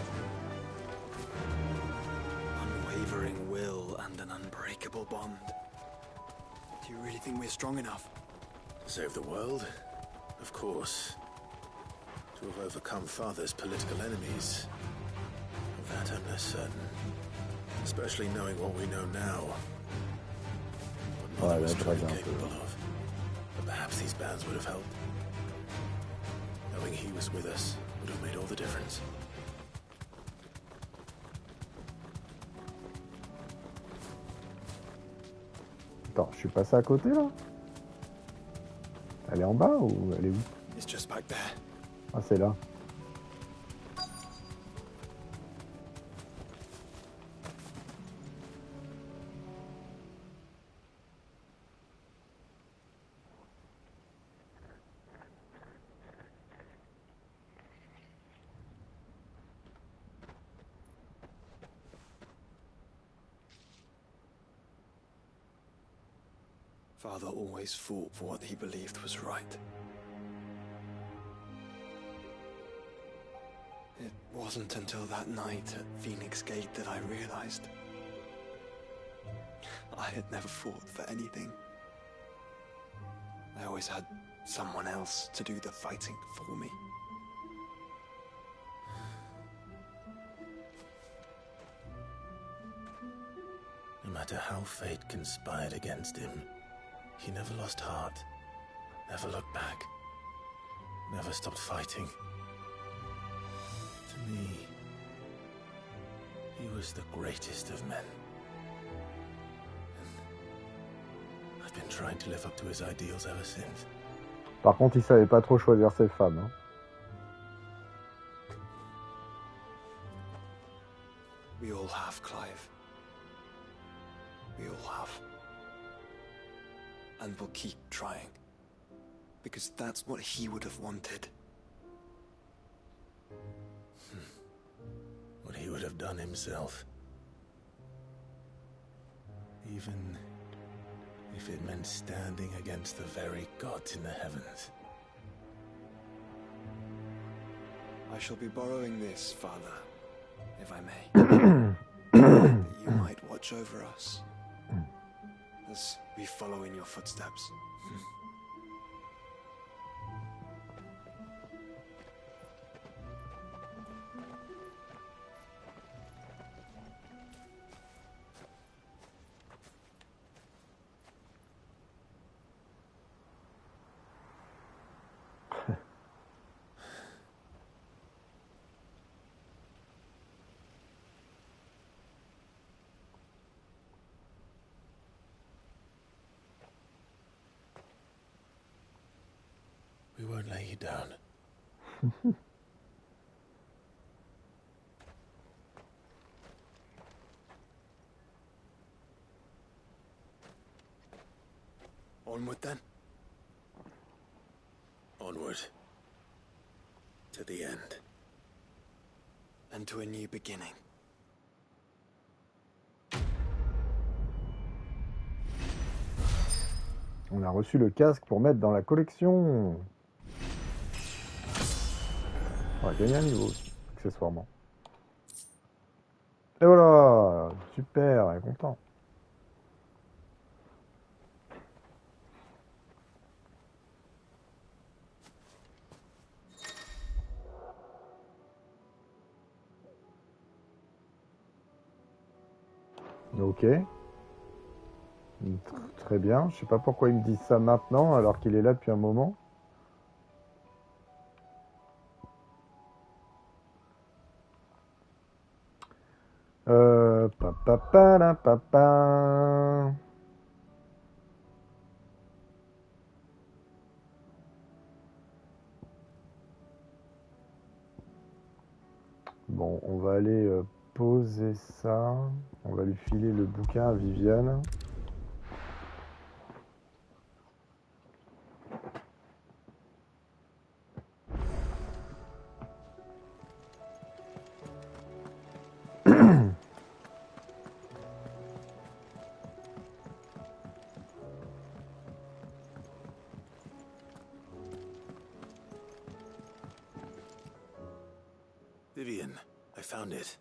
Unwavering will and an unbreakable bond. Do you really think we're strong enough? To save the world? Of course. To have overcome Father's political enemies? Of that I'm less certain. Especially knowing what we know now. What Mother was truly capable of. But perhaps these bands would have helped. Knowing he was with us would have made all the difference. Attends, je suis passé à côté là? Elle est en bas ou elle est où? It's just back there. Ah, c'est là. Father always fought for what he believed was right. It wasn't until that night at Phoenix Gate that I realized I had never fought for anything. I always had someone else to do the fighting for me. No matter how fate conspired against him, he never lost heart, never looked back, never stopped fighting. To me, he was the greatest of men. And I've been trying to live up to his ideals ever since. Par contre, il savait pas trop choisir ses femmes. Hein. We all have, Clive. We all have. And we'll keep trying. Because that's what he would have wanted. What he would have done himself. Even If it meant standing against the very gods in the heavens. I shall be borrowing this, Father, if I may. That you might watch over us as we follow in your footsteps. We won't lay you down. Onward then. Onward. To the end. And to a new beginning. On a reçu le casque pour mettre dans la collection. On va gagner un niveau aussi, accessoirement. Et voilà, super, elle est content. Ok. Très bien. Je sais pas pourquoi il me dit ça maintenant alors qu'il est là depuis un moment. Papa. Bon, on va aller poser ça. On va lui filer le bouquin à Viviane. Vivian, I found it.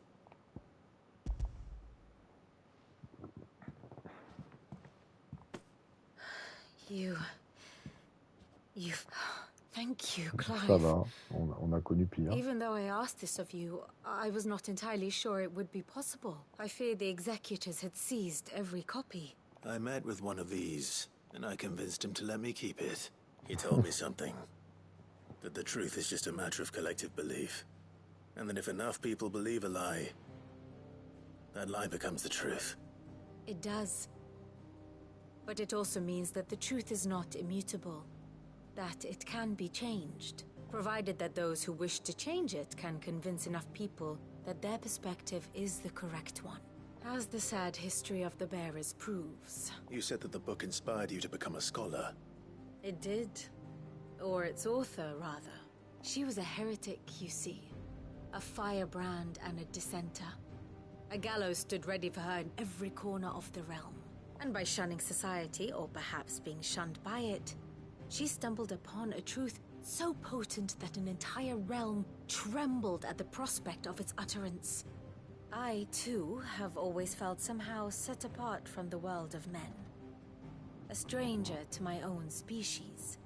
Thank you, Clive. Ça va, on a connu pire. Even though I asked this of you, I was not entirely sure it would be possible. I feared the executors had seized every copy. I met with one of these, and I convinced him to let me keep it. He told me something. That the truth is just a matter of collective belief. And that if enough people believe a lie, that lie becomes the truth. It does. But it also means that the truth is not immutable. That it can be changed, provided that those who wish to change it can convince enough people that their perspective is the correct one. As the sad history of the Bearers proves. You said that the book inspired you to become a scholar. It did. Or its author, rather. She was a heretic, you see. A firebrand and a dissenter. A gallows stood ready for her in every corner of the realm. And by shunning society, or perhaps being shunned by it, she stumbled upon a truth so potent that an entire realm trembled at the prospect of its utterance. I, too, have always felt somehow set apart from the world of men. A stranger to my own species.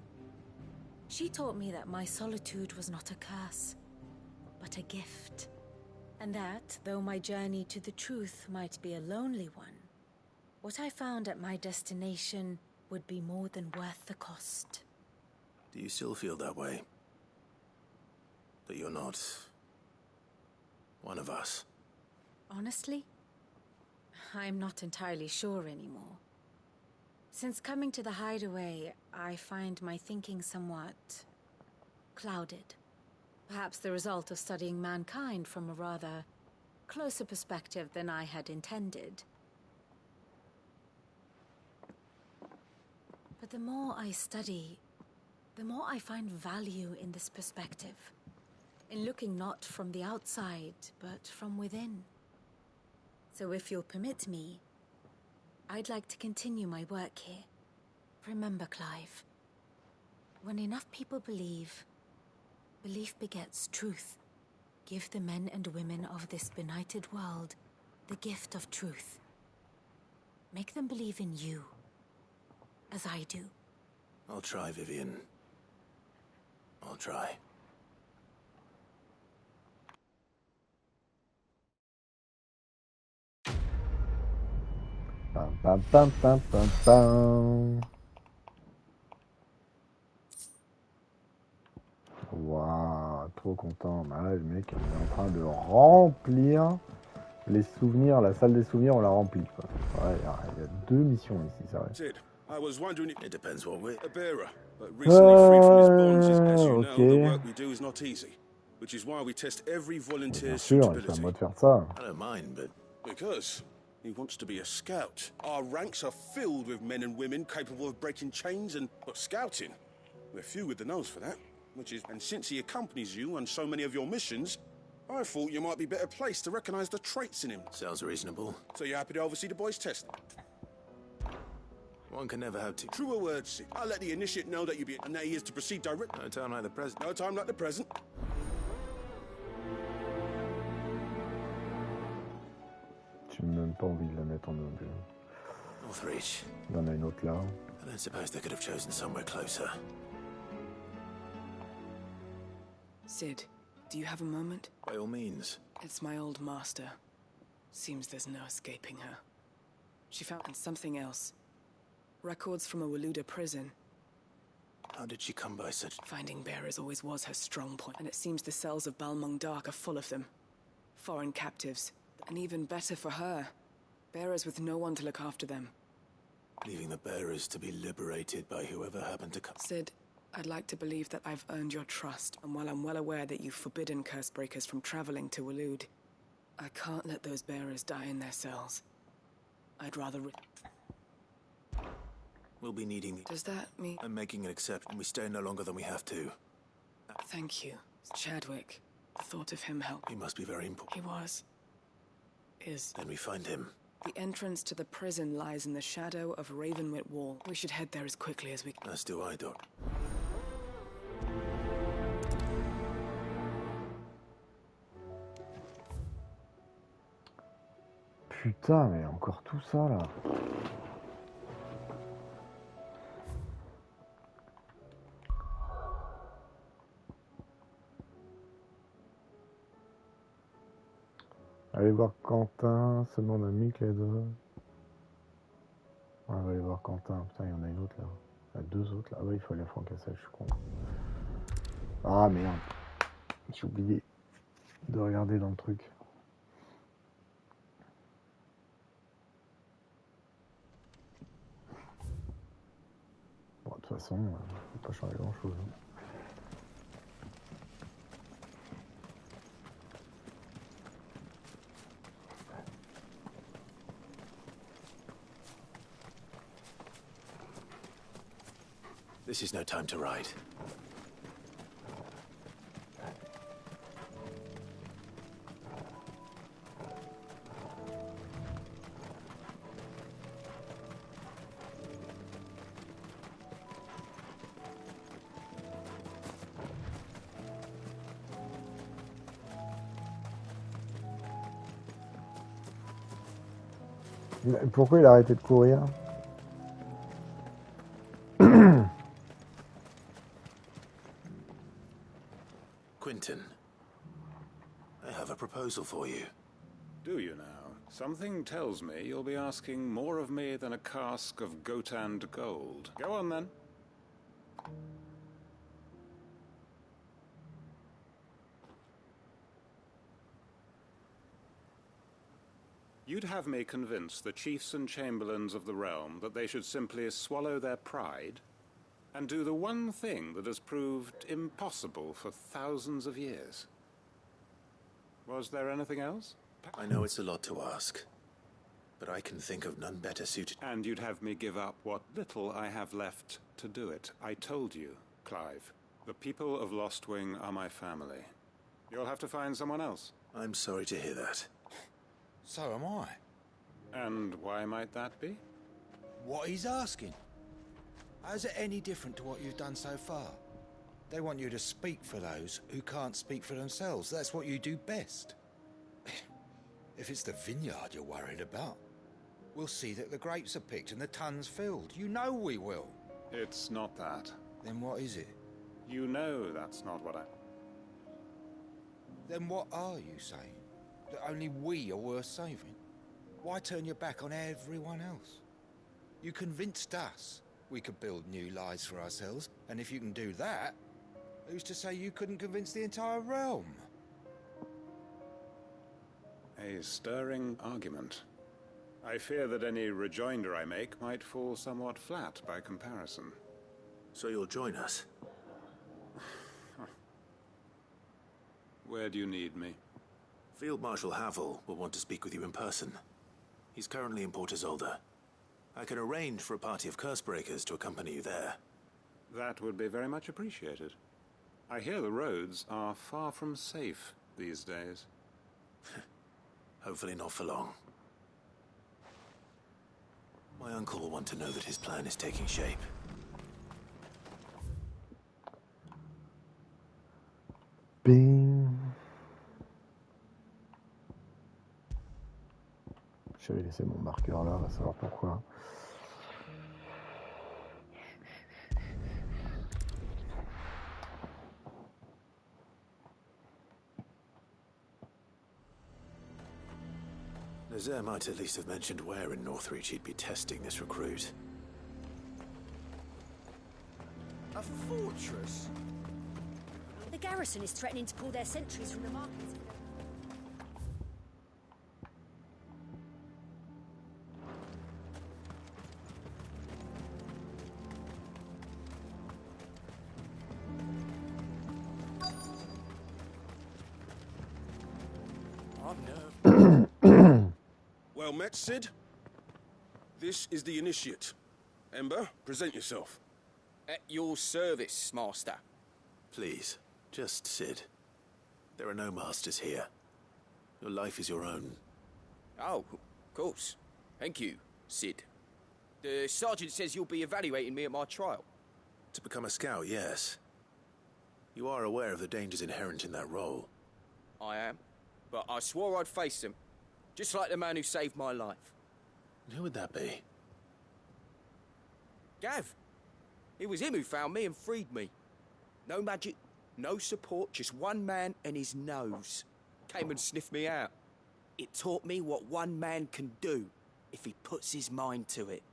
She taught me that my solitude was not a curse, but a gift. And that, though my journey to the truth might be a lonely one, what I found at my destination would be more than worth the cost. Do you still feel that way? That you're not one of us? Honestly, I'm not entirely sure anymore. Since coming to the hideaway, I find my thinking somewhat clouded. Perhaps the result of studying mankind from a rather closer perspective than I had intended. But the more I study, the more I find value in this perspective. In looking not from the outside, but from within. So if you'll permit me, I'd like to continue my work here. Remember, Clive, when enough people believe, belief begets truth. Give the men and women of this benighted world the gift of truth. Make them believe in you, as I do. I'll try, Vivian. I'll try. Pam, pam, pam, pam, pam, pam. Waouh, trop content. Bah là, le mec, on est en train de remplir les souvenirs. La salle des souvenirs, on l'a remplie, quoi. Ouais, il y a 2 missions ici, ça va. Sid, I was wondering if it depends what we're a bearer, but recently freed from his bonds. As you know, okay. the work we do is not easy, which is why we test every volunteer's Bien sûr, c'est à suitability. moi de faire ça. I don't mind, but Because he wants to be a scout. Our ranks are filled with men and women capable of breaking chains and scouting. We're few with the nose for that, and since he accompanies you on so many of your missions, I thought you might be better placed to recognize the traits in him. Sounds reasonable. So you're happy to oversee the boys' test? One can never have two. Truer words, Sid. I'll let the initiate know that you be, and that he is to proceed directly. No time like the present. No time like the present. J'ai même pas envie de la mettre en objet. Northreach. Il y en a une autre là. I don't suppose they could have chosen somewhere closer. Sid, do you have a moment? By all means. It's my old master. Seems there's no escaping her. She found something else. Records from a Waluda prison. How did she come by such... Finding bearers always was her strong point, and it seems the cells of Balmung Dark are full of them. Foreign captives. And even better for her. Bearers with no one to look after them. Leaving the bearers to be liberated by whoever happened to come... Sid, I'd like to believe that I've earned your trust, and while I'm well aware that you've forbidden Cursebreakers from traveling to Walud, I can't let those bearers die in their cells. I'd rather... We'll be needing... Does that mean... I'm making an exception. We stay no longer than we have to. Thank you. Chadwick. The thought of him helped. He must be very important. He was. Is. Then we find him. The entrance to the prison lies in the shadow of Ravenwit Wall. We should head there as quickly as we can. As do I, Doc. Putain, mais encore tout ça là. Allez voir Quentin, c'est mon ami que les deux. Ouais, on va aller voir Quentin. Putain, il y en a une autre là. Il y a 2 autres là. Ah ouais, il faut aller à Francassel, je suis con. Ah merde. J'ai oublié de regarder dans le truc. Bon, de toute façon, faut pas changer grand chose. This is no time to ride. Pourquoi il a arrêté de courir? Quentin, I have a proposal for you. Do you now? Something tells me you'll be asking more of me than a cask of Gotand gold. Go on then. You'd have me convince the chiefs and chamberlains of the realm that they should simply swallow their pride and do the one thing that has proved impossible for thousands of years. Was there anything else? I know it's a lot to ask, but I can think of none better suited. And you'd have me give up what little I have left to do it. I told you, Clive. The people of Lostwing are my family. You'll have to find someone else. I'm sorry to hear that. So am I. And why might that be? What he's asking. How's it any different to what you've done so far? They want you to speak for those who can't speak for themselves. That's what you do best. If it's the vineyard you're worried about, we'll see that the grapes are picked and the tons filled. You know we will. It's not that. Then what is it? You know that's not what I... Then what are you saying? That only we are worth saving? Why turn your back on everyone else? You convinced us we could build new lives for ourselves, and if you can do that, who's to say you couldn't convince the entire realm? A stirring argument. I fear that any rejoinder I make might fall somewhat flat by comparison. So you'll join us? Where do you need me? Field Marshal Havel will want to speak with you in person. He's currently in Port Isolde. I can arrange for a party of Cursebreakers to accompany you there. That would be very much appreciated. I hear the roads are far from safe these days. Hopefully not for long. My uncle will want to know that his plan is taking shape. Bing. J'avais laissé mon marqueur là, on va savoir pourquoi. Nazaire might at least have mentioned where in Northreach he'd be testing this recruit. A fortress? The garrison is threatening to pull their sentries from the market. Well met, Sid. This is the initiate. Ember, present yourself. At your service, Master. Please, just Sid. There are no masters here. Your life is your own. Oh, of course. Thank you, Sid. The sergeant says you'll be evaluating me at my trial. To become a scout, yes. You are aware of the dangers inherent in that role. I am, but I swore I'd face them. Just like the man who saved my life. Who would that be? Gav. It was him who found me and freed me. No magic, no support, just one man and his nose. Came and sniffed me out. It taught me what one man can do if he puts his mind to it.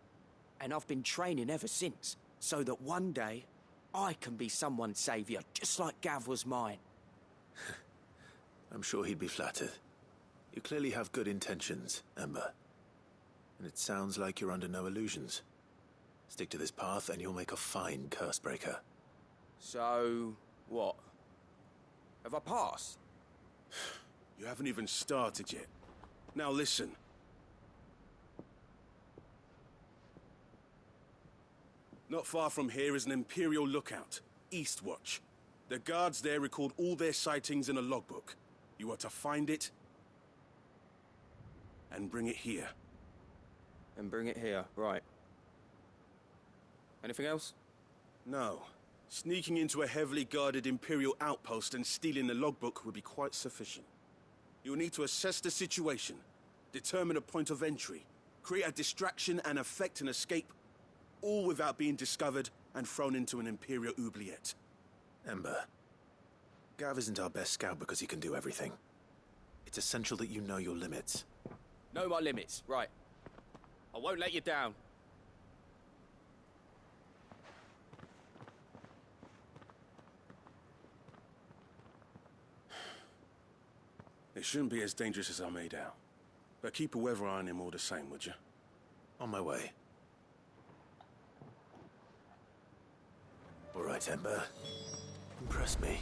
And I've been training ever since, so that one day I can be someone's saviour, just like Gav was mine. I'm sure he'd be flattered. You clearly have good intentions, Ember. And it sounds like you're under no illusions. Stick to this path and you'll make a fine Cursebreaker. So, what? Have I passed? You haven't even started yet. Now listen. Not far from here is an Imperial lookout, Eastwatch. The guards there record all their sightings in a logbook. You are to find it and bring it here. And bring it here, right. Anything else? No. Sneaking into a heavily guarded Imperial outpost and stealing the logbook would be quite sufficient. You'll need to assess the situation, determine a point of entry, create a distraction and effect an escape, all without being discovered and thrown into an Imperial oubliette. Ember, Gav isn't our best scout because he can do everything. It's essential that you know your limits. Know my limits, right. I won't let you down. It shouldn't be as dangerous as I made out. But keep a weather eye on him all the same, would you? On my way. All right, Ember. Impress me.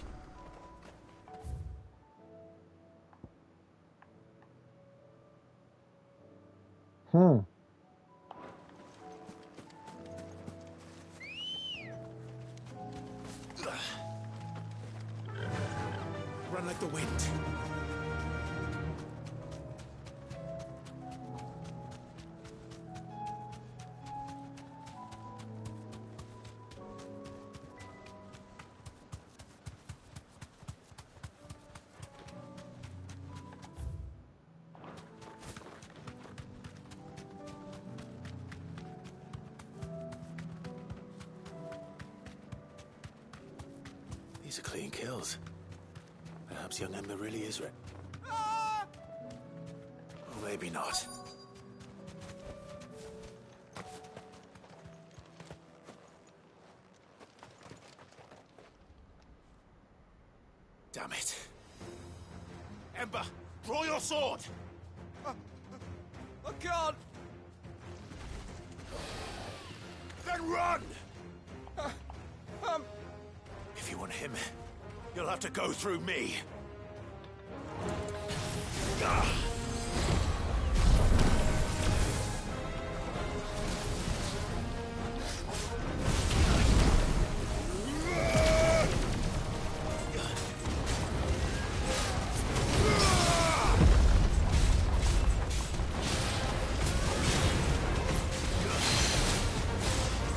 Run like the wind. These are clean kills. Perhaps young Ember really is ready. Or maybe not. Damn it. Ember, draw your sword! I can't! Then run! If you want him, you'll have to go through me.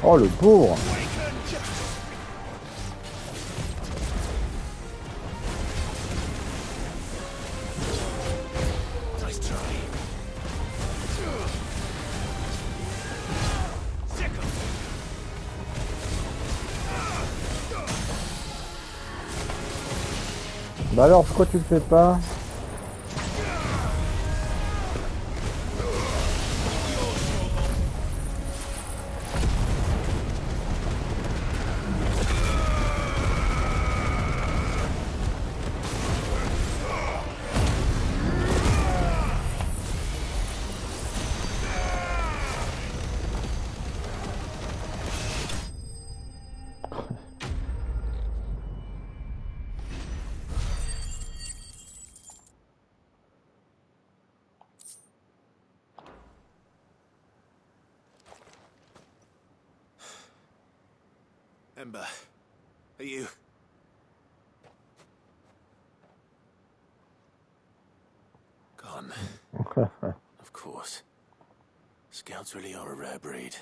Oh le pauvre! Bah alors pourquoi tu le fais pas? Ember, are you... gone? Of course. Scouts really are a rare breed.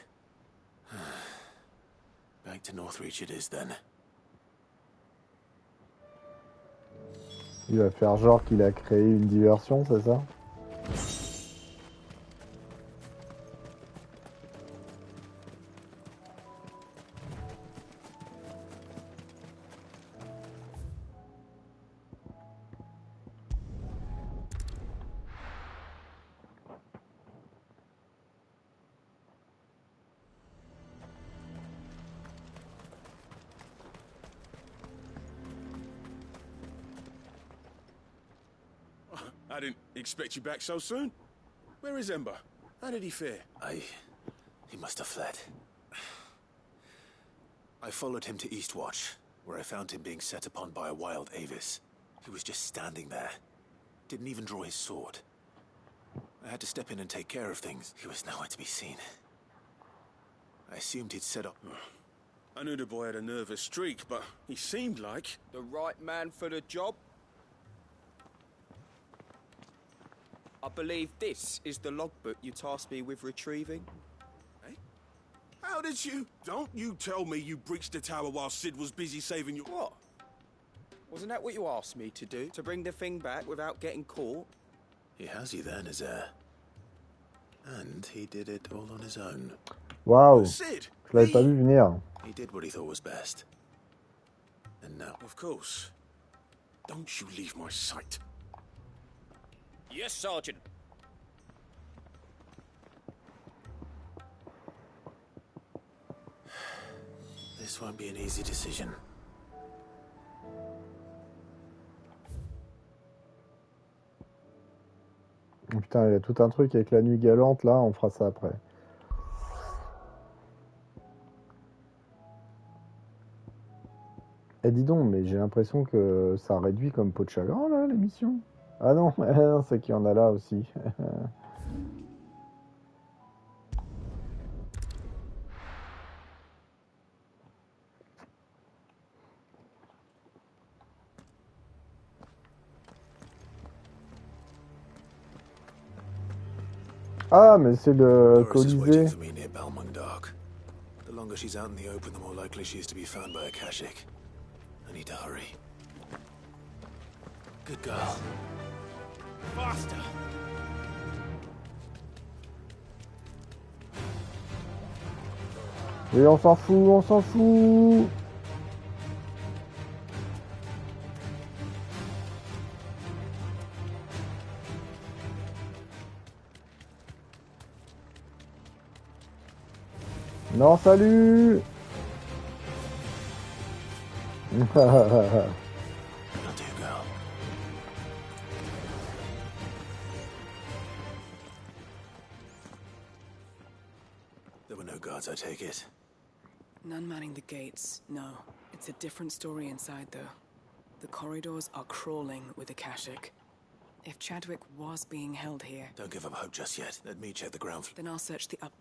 Back to Northreach it is then. Il va faire genre qu'il a créé une diversion, c'est ça? I didn't expect you back so soon. Where is Ember? How did he fare? He must have fled. I followed him to Eastwatch, where I found him being set upon by a wild Avis. He was just standing there. Didn't even draw his sword. I had to step in and take care of things. He was nowhere to be seen. I assumed he'd set up... I knew the boy had a nervous streak, but he seemed like... The right man for the job? I believe this is the logbook you tasked me with retrieving. Hey? How did you... Don't you tell me you breached the tower while Sid was busy saving you... What? Wasn't that what you asked me to do? To bring the thing back without getting caught? He has you then, as heir. And he did it all on his own. Waouh! Sid, Je l'avais pas vu venir. He did what he thought was best. And now... Of course. Don't you leave my sight. Yes, Sergeant. This won't be an easy decision. Oh, putain, il y a tout un truc avec la nuit galante là, on fera ça après. Eh dis donc, mais j'ai l'impression que ça réduit comme peau de chagrin là l'émission. Ah non, c'est qu'il y en a là aussi. Ah, mais c'est le Colisée. The longer she's out in the open, the more likely she is to be found by a Kashik. I need to hurry. Good girl. Faster! Et on s'en fout, on s'en fout. Non, salut. There were no guards, I take it. None manning the gates, no. It's a different story inside, though. The corridors are crawling with Akashic. If Chadwick was being held here... Don't give up hope just yet. Let me check the ground floor. Then I'll search the up...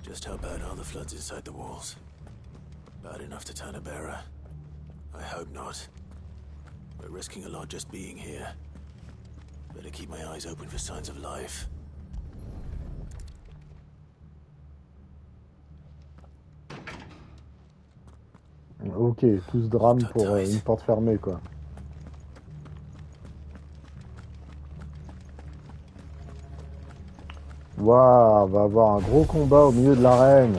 Just how bad are the floods inside the walls? Bad enough to turn a bearer? I hope not. We're risking a lot just being here. Better keep my eyes open for signs of life. Ok, tout ce drame pour une porte fermée, quoi. Waouh, on va avoir un gros combat au milieu de l'arène.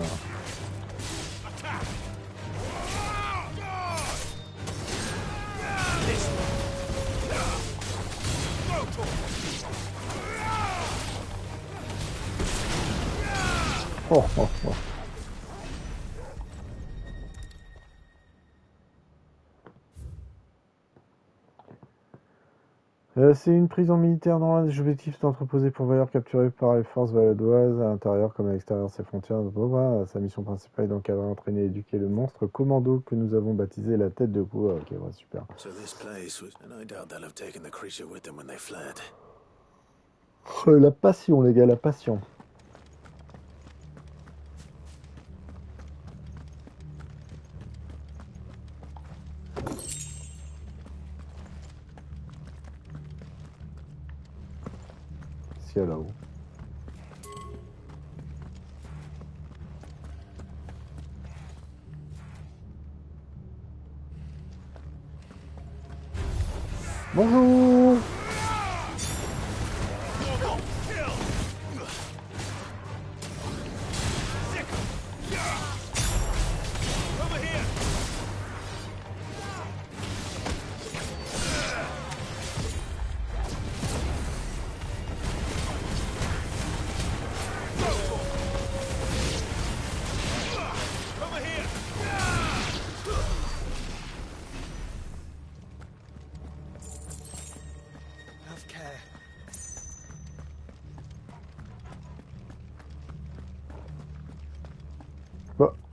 Oh, oh, oh. C'est une prison militaire dont l'un des objectifs est entreposé pour veilleurs capturés par les forces valadoises à l'intérieur comme à l'extérieur de ses frontières. Sa mission principale est d'encadrer, entraîner et éduquer le monstre commando que nous avons baptisé la tête de cou. Ok, ouais, super. So this place was, and I doubt they'll have taken the creature with them when they fled. La passion, les gars, la passion. Là-haut. Bonjour.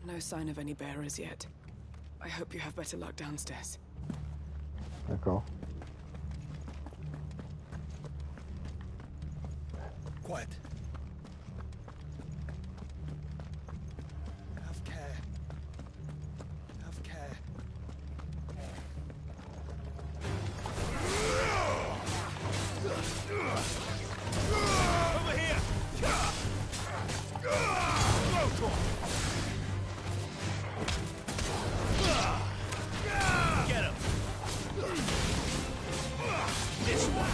No sign of any bearers yet. I hope you have better luck downstairs. D'accord. Quiet. Have care. Have care. Over here! Get him! This one.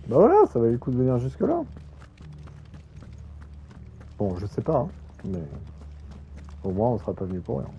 Bah voilà, ça valait le coup de venir jusque là. Bon, je sais pas, hein, mais au moins on sera pas venu pour rien.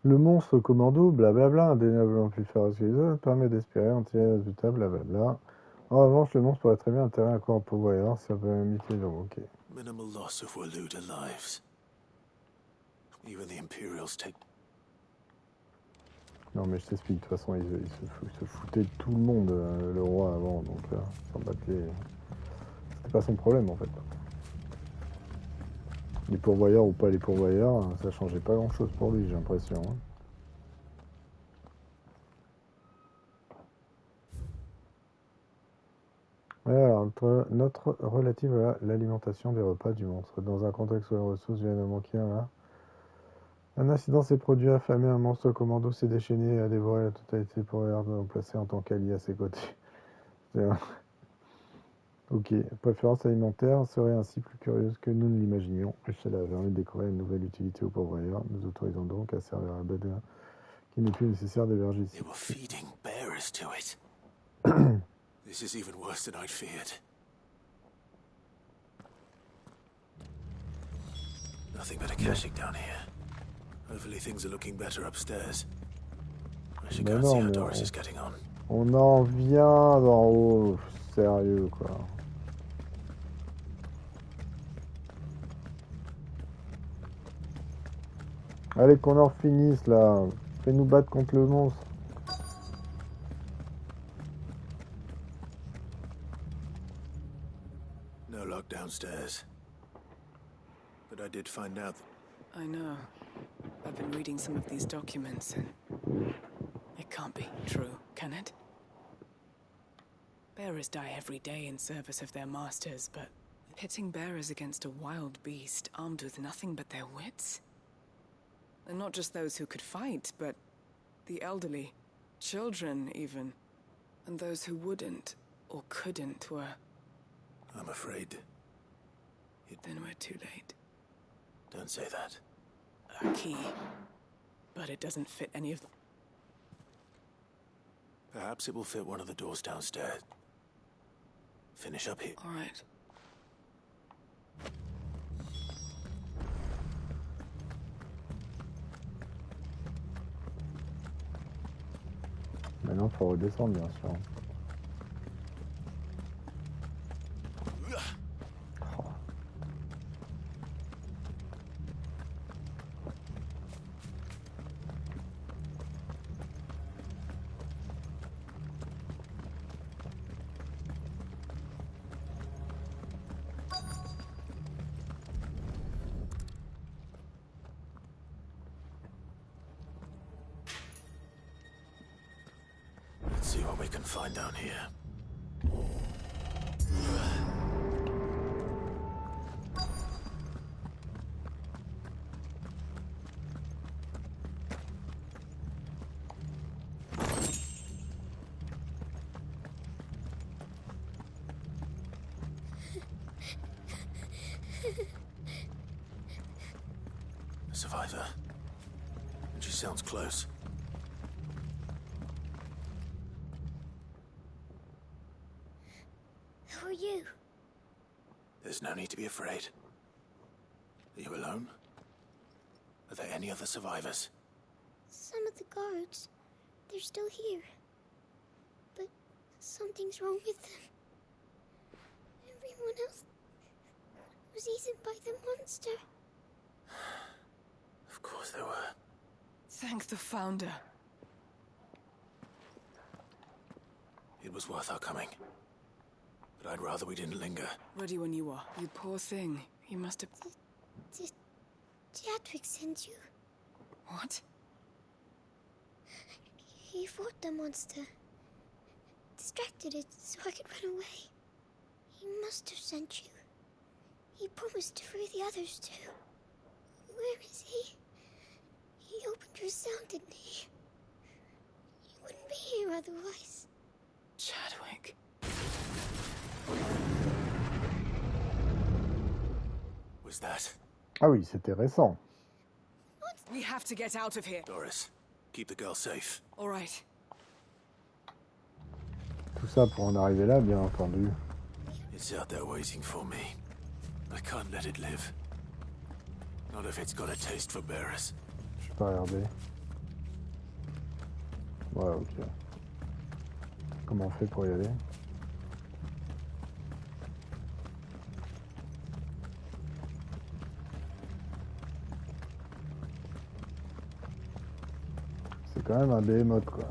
Le monstre commando, blablabla, indéniablement plus féroce que les autres, permet d'espérer en tirer des résultats, blablabla. En revanche, le monstre pourrait très bien atterrir à corps pourvoyeur, ça peut imiter le ok. Minimal loss of Waluda lives. Even the Imperials take. Non mais je t'explique, de toute façon il se foutait de tout le monde, le roi avant, donc s'en battre les... C'est pas son problème en fait. Les pourvoyeurs ou pas les pourvoyeurs, ça changeait pas grand chose pour lui, j'ai l'impression. Hein. Alors, notre relative à l'alimentation des repas du monstre. Dans un contexte où les ressources viennent à manquer, un incident s'est produit, affamé, un monstre commando s'est déchaîné et a dévoré la totalité pour être placé en tant qu'allié à ses côtés. Ok, préférence alimentaire serait ainsi plus curieuse que nous ne l'imaginions. Cela a permis de découvrir une nouvelle utilité aux pourvoyeurs. Nous autorisons donc à servir un bédouin qui n'est plus nécessaire d'héberger ici. They were feeding bearers to it. This is even worse than I'd feared. Nothing but a caching down here. Hopefully things are looking better upstairs. I should go and see how Doris is getting on. On en vient d'en haut, sérieux quoi. Allez qu'on en finisse là. Fais-nous battre contre le monstre. No lock downstairs. But I did find out. I know. I've been reading some of these documents and it can't be true, can it? Bearers die every day in service of their masters, but pitting bearers against a wild beast armed with nothing but their wits? And not just those who could fight, but the elderly, children even, and those who wouldn't or couldn't were... I'm afraid. Then we're too late. Don't say that. A key, but it doesn't fit any of them. Perhaps it will fit one of the doors downstairs. Finish up here. All right. Maintenant, il faut redescendre, bien sûr. Let's see what we can find down here. A survivor. And she sounds close. Who are you? There's no need to be afraid. Are you alone? Are there any other survivors? Some of the guards. They're still here. But something's wrong with them. Everyone else was eaten by the monster. Of course there were. Thank the Founder. It was worth our coming. But I'd rather we didn't linger. Ready when you are. You poor thing. You must have... Did Chadwick send you? What? He fought the monster. Distracted it so I could run away. He must have sent you. He promised to free the others too. Where is he? He opened your cell, didn't he? He wouldn't be here otherwise. Chadwick. Was that? Ah oui, c'était récent. We have to get out of here. Doris, keep the girl safe. All right. Tout ça pour en arriver là, bien entendu. It's out there waiting for me. I can't let it live. Not if it's got a taste for bearers. Je vais pas regarder. Ouais, ok. Comment on fait pour y aller? C'est quand même un behemoth, quoi.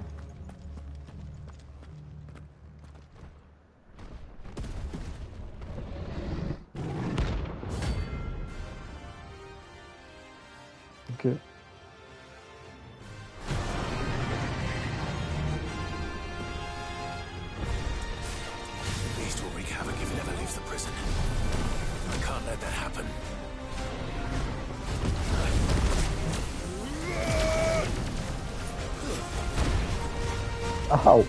Ok. The beast will wreak havoc if it ever leaves the prison. I can't let that happen. Ow!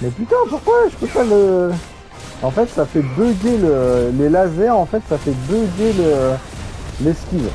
Mais putain, pourquoi je peux pas le... En fait, ça fait bugger les lasers, en fait, ça fait bugger l'esquive.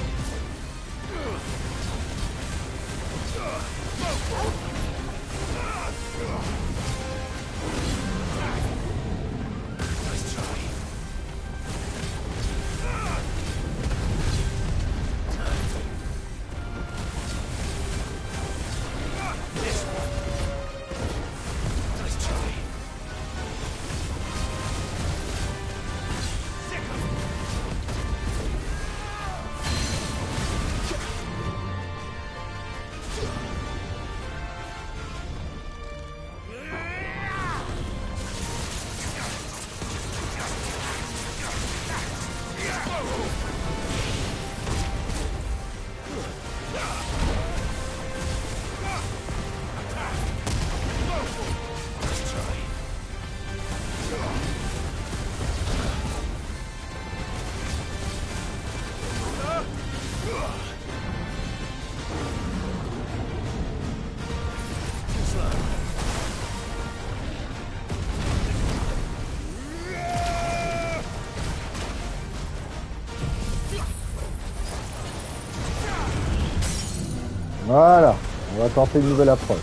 Voilà, on va tenter une nouvelle approche.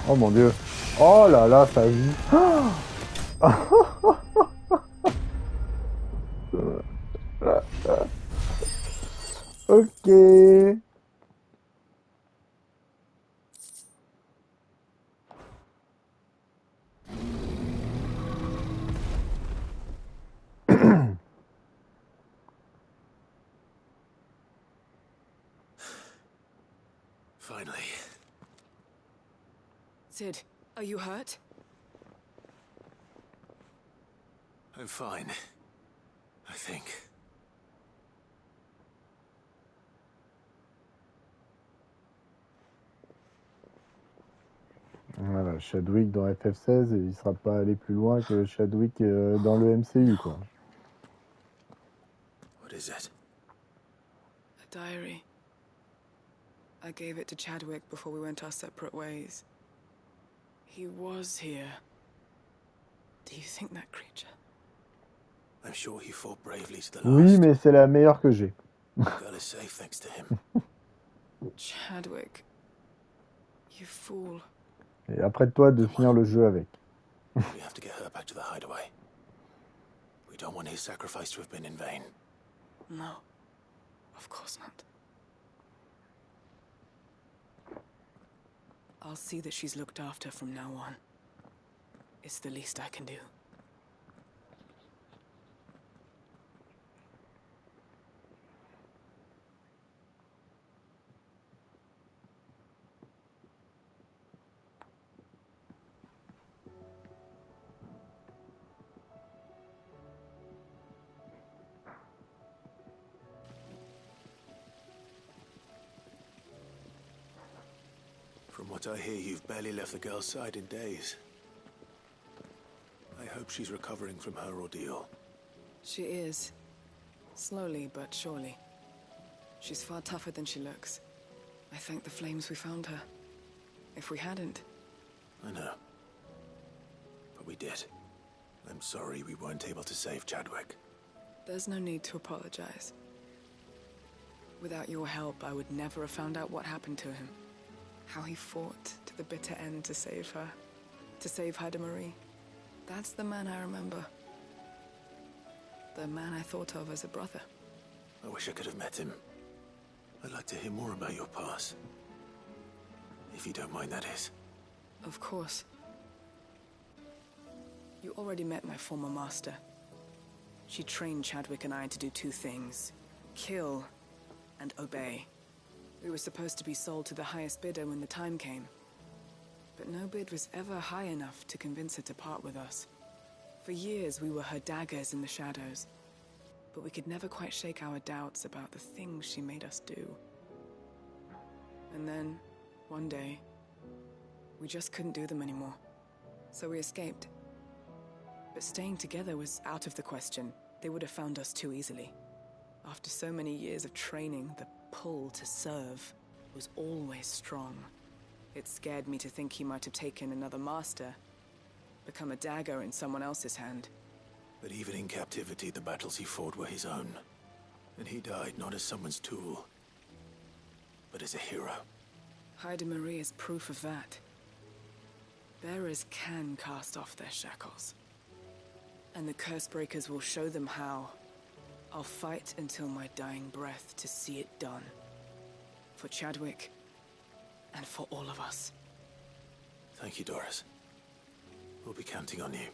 Oh mon dieu. Oh là là, sa vie. Ok. Finally. Sid, are you hurt? I'm fine. I think. Voilà, Chadwick dans FF16, et il sera pas allé plus loin que Chadwick dans le MCU, quoi. What is it? A diary. I gave it to Chadwick before we went our separate ways. He was here. Do you think that creature? I'm sure he fought bravely to the last. Oui, mais c'est la meilleure que j'ai. The girl is safe thanks to him. Chadwick. You fool. Et après de toi de finir le jeu avec. We have to get her back to the hideaway. We don't want his sacrifice to have been in vain. No. Of course not. I'll see that she's looked after from now on. It's the least I can do. From what I hear, you've barely left the girl's side in days. I hope she's recovering from her ordeal. She is. Slowly but surely. She's far tougher than she looks. I thank the flames we found her. If we hadn't... I know. But we did. I'm sorry we weren't able to save Chadwick. There's no need to apologize. Without your help, I would never have found out what happened to him. How he fought to the bitter end to save her. To save Haida Marie. That's the man I remember. The man I thought of as a brother. I wish I could have met him. I'd like to hear more about your past. If you don't mind, that is. Of course. You already met my former master. She trained Chadwick and I to do two things. Kill and obey. We were supposed to be sold to the highest bidder when the time came. But no bid was ever high enough to convince her to part with us. For years we were her daggers in the shadows. But we could never quite shake our doubts about the things she made us do. And then, one day, we just couldn't do them anymore. So we escaped. But staying together was out of the question. They would have found us too easily. After so many years of training, the pull to serve was always strong. It scared me to think he might have taken another master, become a dagger in someone else's hand. But even in captivity, the battles he fought were his own. And he died not as someone's tool, but as a hero. Haida Marie is proof of that. Bearers can cast off their shackles. And the Cursebreakers will show them how. I'll fight until my dying breath to see it done. For Chadwick, and for all of us. Thank you, Doris. We'll be counting on you.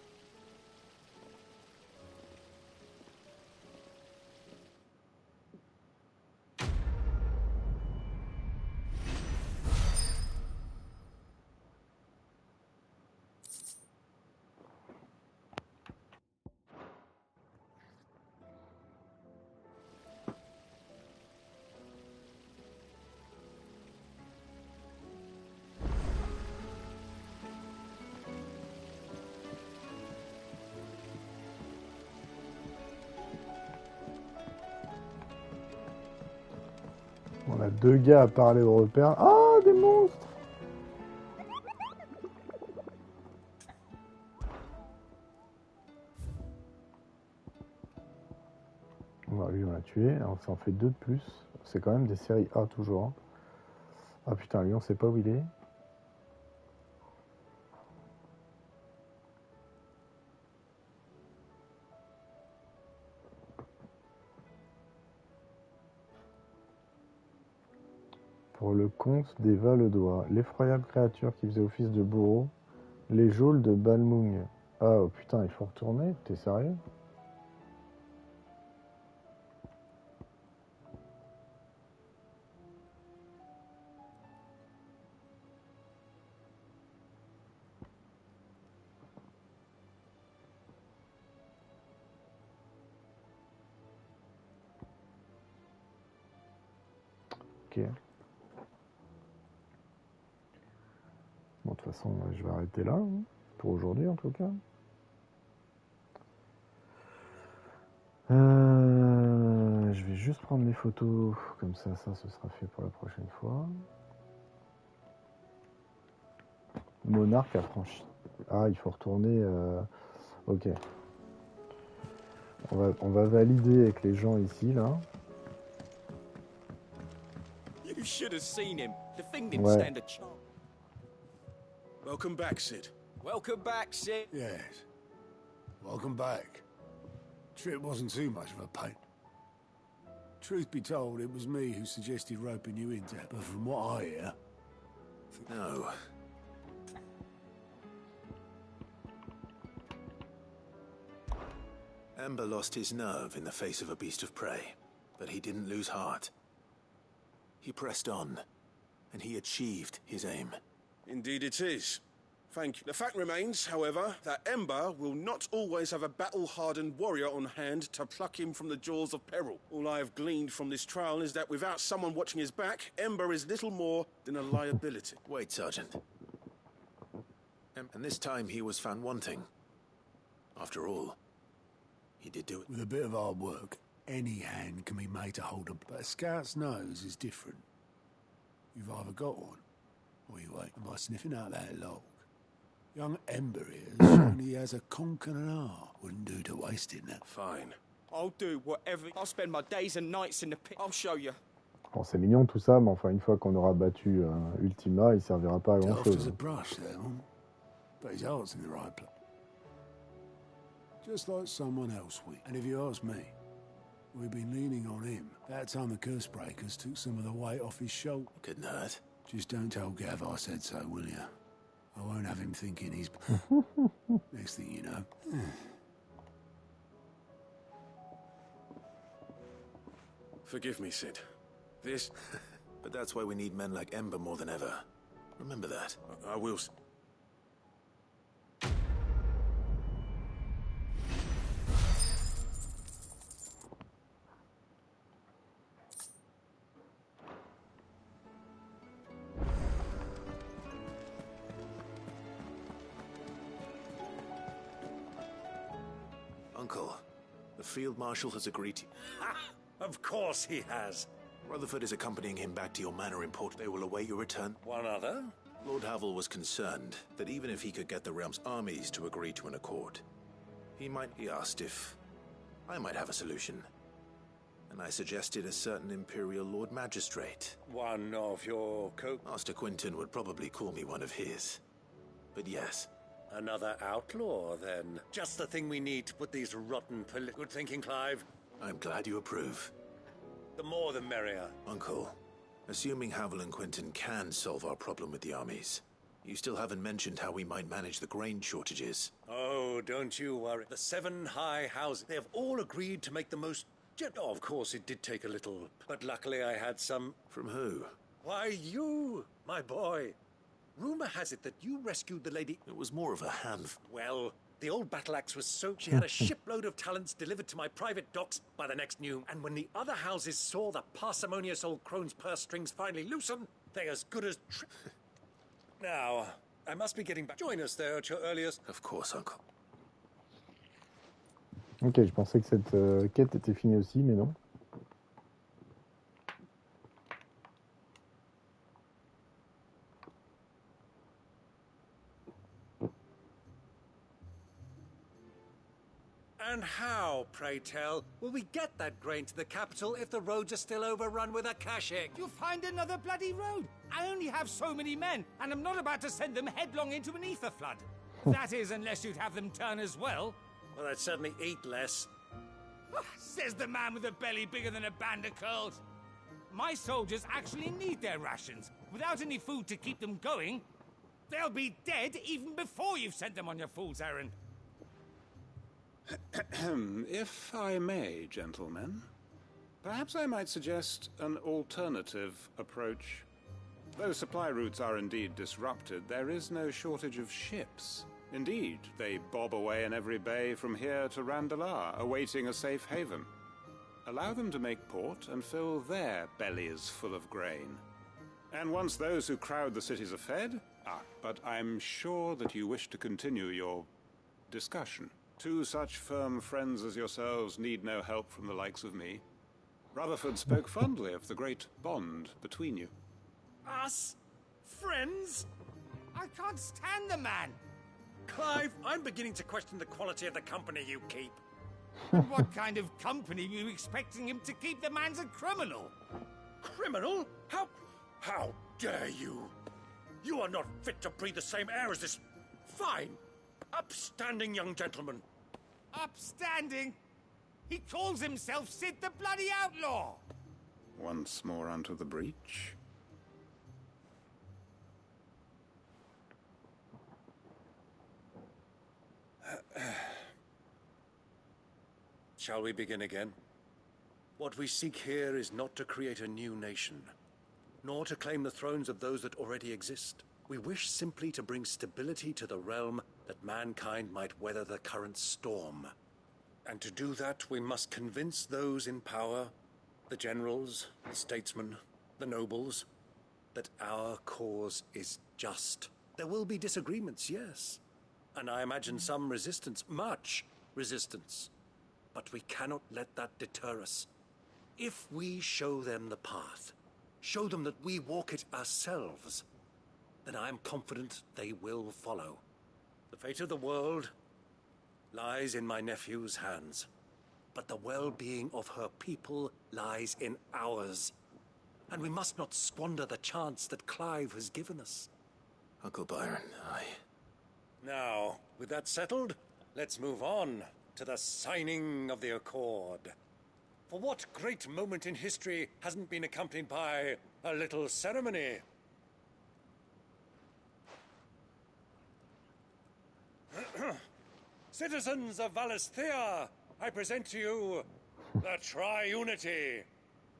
On a deux gars à parler au repère. Ah, des monstres! Voilà, lui on l'a tué. Alors ça en fait deux de plus. C'est quand même des séries A toujours. Hein. Ah putain, lui on sait pas où il est. Pour le comte des Valedois, l'effroyable créature qui faisait office de bourreau, les geôles de Balmung. Ah oh, putain, il faut retourner? T'es sérieux? Ok. Bon, de toute façon, je vais arrêter là, hein, pour aujourd'hui en tout cas. Je vais juste prendre les photos, comme ça ce sera fait pour la prochaine fois. Monarque a franchi. Ah, il faut retourner. Ok. On va valider avec les gens ici, là. You should have seen him. The thing didn't Ouais. stand a chance. Welcome back, Sid. Welcome back, Sid. Yes. Welcome back. Trip wasn't too much of a pain. Truth be told, it was me who suggested roping you into it, but from what I hear... No. Amber lost his nerve in the face of a beast of prey, but he didn't lose heart. He pressed on, and he achieved his aim. Indeed it is. Thank you. The fact remains, however, that Ember will not always have a battle-hardened warrior on hand to pluck him from the jaws of peril. All I have gleaned from this trial is that without someone watching his back, Ember is little more than a liability. Wait, Sergeant. And this time he was found wanting. After all, he did do it. With a bit of hard work, any hand can be made to hold 'em. But a scout's nose is different. You've either got one, or you ain't. Am I sniffing out that log? Young Ember has shown he has a conk and an R. Wouldn't do to waste it now. Fine. I'll do whatever. I'll spend my days and nights in the pit. I'll show you. Bon, c'est mignon tout ça, mais enfin, une fois qu'on aura battu Ultima, il servira pas à grand Soft as chose. a brush there, huh? But his heart's in the right place. Just like someone else And if you ask me, we've been leaning on him. That time the curse breakers took some of the weight off his shoulder. Couldn't hurt. Just don't tell Gav I said so, will you? I won't have him thinking he's... Next thing you know... Forgive me, Sid. This... But that's why we need men like Ember more than ever. Remember that. I will... Uncle, the Field Marshal has agreed to... Of course he has. Rutherford is accompanying him back to your manor in Port. They will await your return. One other? Lord Havel was concerned that even if he could get the realm's armies to agree to an accord, he asked if I might have a solution. And I suggested a certain Imperial Lord Magistrate. One of your Master Quinton would probably call me one of his. But yes. Another outlaw, then. Just the thing we need to put these rotten Good thinking, Clive. I'm glad you approve. The more the merrier. Uncle, assuming Havel and Quinton can solve our problem with the armies, you still haven't mentioned how we might manage the grain shortages. Oh, don't you worry. The 7 high houses, they have all agreed to make the most... Oh, of course, it did take a little, but luckily I had some... From who? Why, you, my boy. Rumor has it that you rescued the lady... It was more of a handful. Well, the old battle axe was so... She had a shipload of talents delivered to my private docks by the next new... And when the other houses saw the parsimonious old crone's purse strings finally loosen, they as good as... Now, I must be getting back. Join us there at your earliest... Of course, Uncle. Ok, je pensais que cette quête était finie aussi, mais non. And how, pray tell, will we get that grain to the capital if the roads are still overrun with Akashic? You'll find another bloody road. I only have so many men, and I'm not about to send them headlong into an ether flood. That is, unless you'd have them turn as well. Well, I'd certainly eat less. Says the man with a belly bigger than a band of curls. My soldiers actually need their rations. Without any food to keep them going, they'll be dead even before you've sent them on your fool's errand. If I may, gentlemen, perhaps I might suggest an alternative approach. Though supply routes are indeed disrupted, there is no shortage of ships. Indeed, they bob away in every bay from here to Randalar, awaiting a safe haven. Allow them to make port and fill their bellies full of grain. And once those who crowd the cities are fed... but I'm sure that you wish to continue your discussion. 2 such firm friends as yourselves need no help from the likes of me. Rutherford spoke fondly of the great bond between you. Us? Friends? I can't stand the man. Clive, I'm beginning to question the quality of the company you keep. And what kind of company were you expecting him to keep? The man's a criminal. Criminal? How dare you? You are not fit to breathe the same air as this fine, upstanding young gentleman. Upstanding? He calls himself Sid the Bloody Outlaw. Once more onto the breach. Shall we begin again? What we seek here is not to create a new nation, nor to claim the thrones of those that already exist. We wish simply to bring stability to the realm that mankind might weather the current storm. And to do that, we must convince those in power, the generals, the statesmen, the nobles, that our cause is just. There will be disagreements, yes. And I imagine some resistance, much resistance. But we cannot let that deter us. If we show them the path, show them that we walk it ourselves, then I am confident they will follow. The fate of the world lies in my nephew's hands. But the well-being of her people lies in ours. And we must not squander the chance that Clive has given us. Uncle Byron, Now, with that settled, let's move on to the signing of the Accord. For what great moment in history hasn't been accompanied by a little ceremony? Citizens of Valisthea, I present to you the Tri-Unity.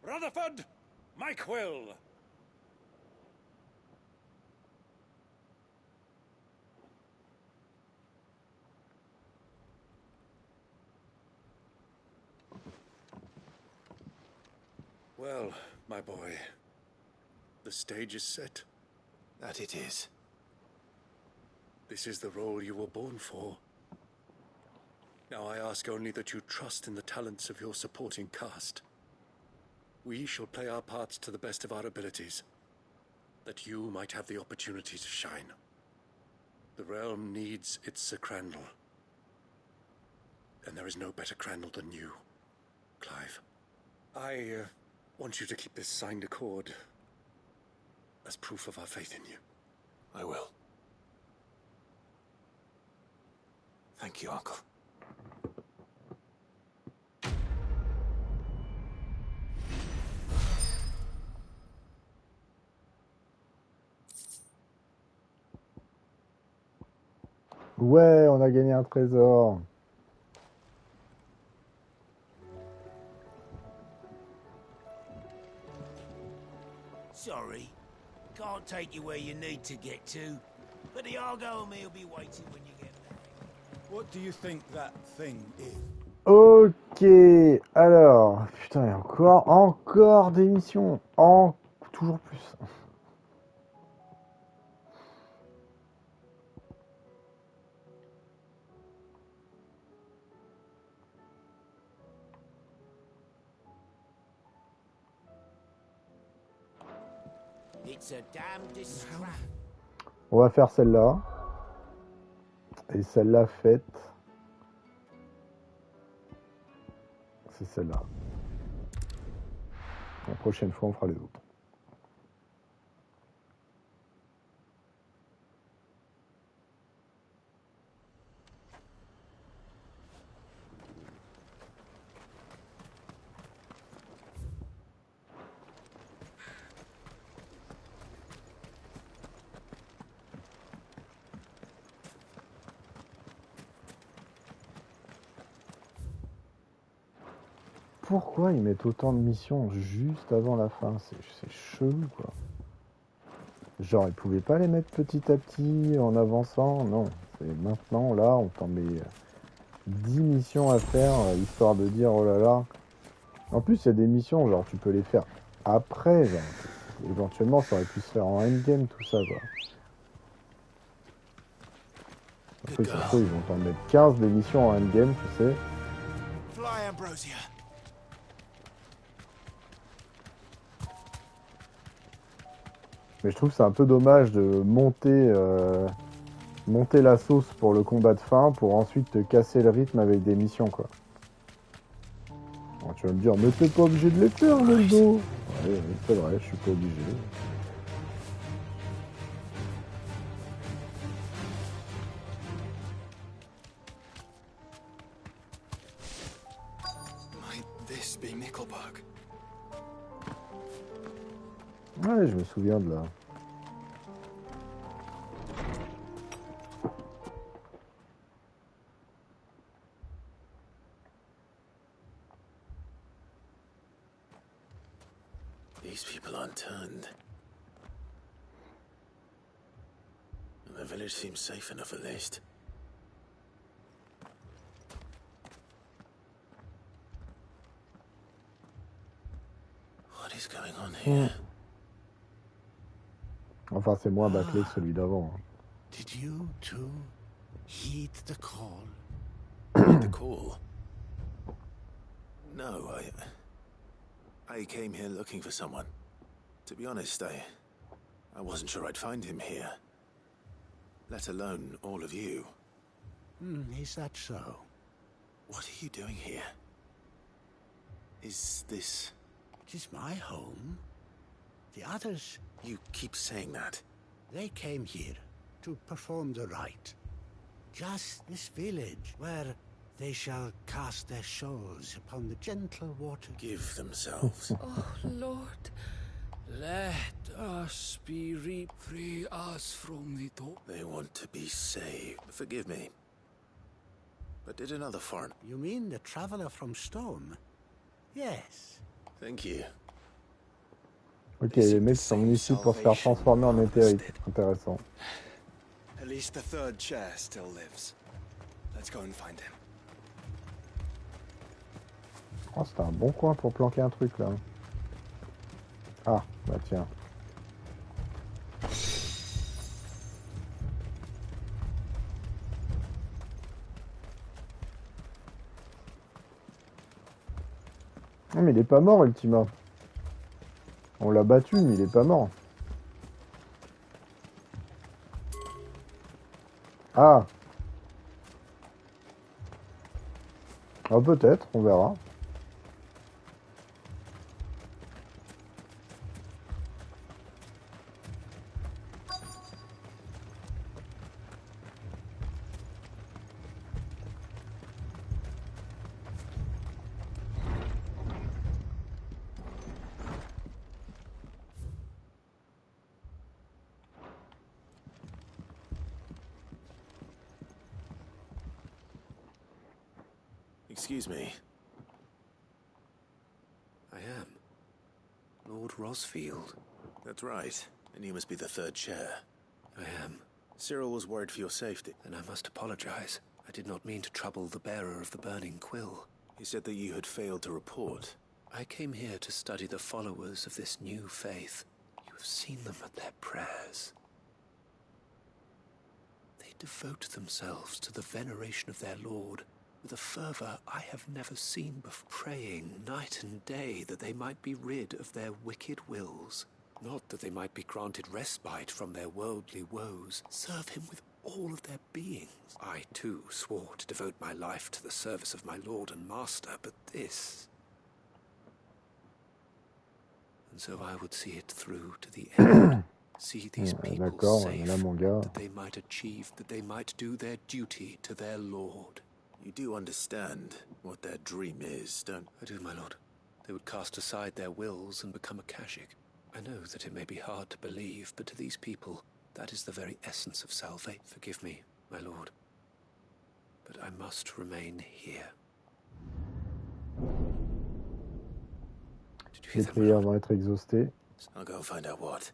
Rutherford, Mike Will. Well, my boy, the stage is set. That it is. This is the role you were born for. Now I ask only that you trust in the talents of your supporting cast. We shall play our parts to the best of our abilities, that you might have the opportunity to shine. The realm needs its Sir Crandall. And there is no better Crandall than you, Clive. I want you to keep this signed accord as proof of our faith in you. I will. Thank you, Uncle. Ouais, on a gagné un trésor. Sorry, can't take you where you need to get to, but the Argo and me will be waiting when you get there. What do you think that thing is? Ok, alors, putain, et encore des missions, toujours plus. It's a damn distraction. On va faire celle-là. Et celle-là faite. C'est celle-là. La prochaine fois, on fera les autres. Pourquoi ils mettent autant de missions juste avant la fin? C'est chelou, quoi. Genre, ils pouvaient pas les mettre petit à petit en avançant? Non, c'est maintenant, là, on t'en met 10 missions à faire, histoire de dire, oh là là. En plus, il y a des missions, genre, tu peux les faire après, genre. Éventuellement, ça aurait pu se faire en endgame, tout ça, quoi. Après, ça se trouve, ils vont t'en mettre 15 des missions en endgame, tu sais. Fly, Ambrosia. Mais je trouve que c'est un peu dommage de monter la sauce pour le combat de fin pour ensuite te casser le rythme avec des missions, quoi. Alors, tu vas me dire, mais t'es pas obligé de les faire, le dos. Ouais, c'est vrai, je suis pas obligé. Might this be Nickelberg? Ouais, je me souviens de là. These people aren't turned. And the village seems safe enough at least. What is going on here? Enfin, c'est moins bâclé que celui d'avant. Did you too heed the call? The call? No, I came here looking for someone. To be honest, I wasn't sure I'd find him here. Let alone all of you. Is that so? What are you doing here? Is this... It is my home. The others... You keep saying that. They came here to perform the rite. Just this village, where they shall cast their souls upon the gentle water. Give themselves. Oh, Lord, let us be free us from the top. They want to be saved. Forgive me. But did another foreign... You mean the traveler from Stone? Yes. Thank you. Ok, les mecs sont venus ici pour se faire transformer en météorite. Intéressant. At least the third chair still lives. Let's go and find him. Oh, c'était un bon coin pour planquer un truc là. Ah, bah tiens. Non mais il est pas mort Ultima. On l'a battu mais il est pas mort. Ah. Ah peut-être, on verra. Excuse me. I am. Lord Rosfield. That's right. And you must be the third chair. I am. Cyril was worried for your safety. Then I must apologize. I did not mean to trouble the bearer of the burning quill. He said that you had failed to report. I came here to study the followers of this new faith. You have seen them at their prayers. They devote themselves to the veneration of their Lord with a fervor I have never seen before, praying night and day that they might be rid of their wicked wills, not that they might be granted respite from their worldly woes. Serve him with all of their beings. I, too, swore to devote my life to the service of my Lord and Master, but this... And so I would see it through to the end. See these people safe, that they might achieve, that they might do their duty to their Lord. You do understand what their dream is, don't you? I do, my lord. They would cast aside their wills and become Akashic. I know that it may be hard to believe, but to these people, that is the very essence of salvation. Forgive me, my lord, but I must remain here. Les prières vont être exhaustées. I'll go find out what.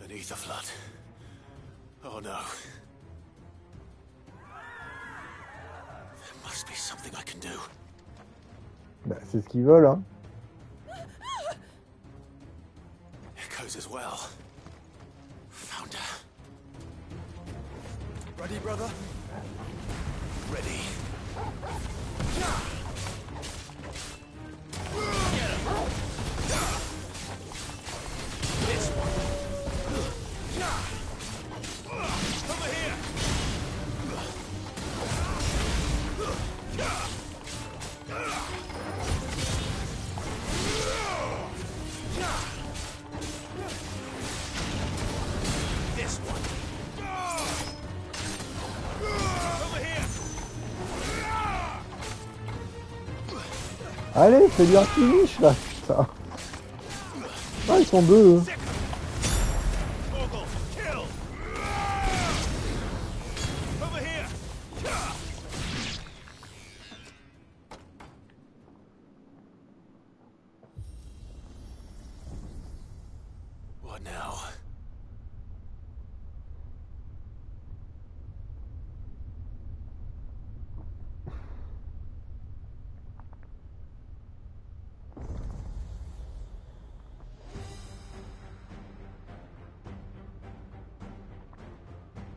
An ether flood. Oh no. There must be something I can do. Bah, c'est ce qu'ils veulent, hein. Echoes as well. Found her. Ready, brother? Ready. This one. Over here. This one. Over here. Allez, fais bien finish là, putain. Ah, ils sont deux. Eux. What now?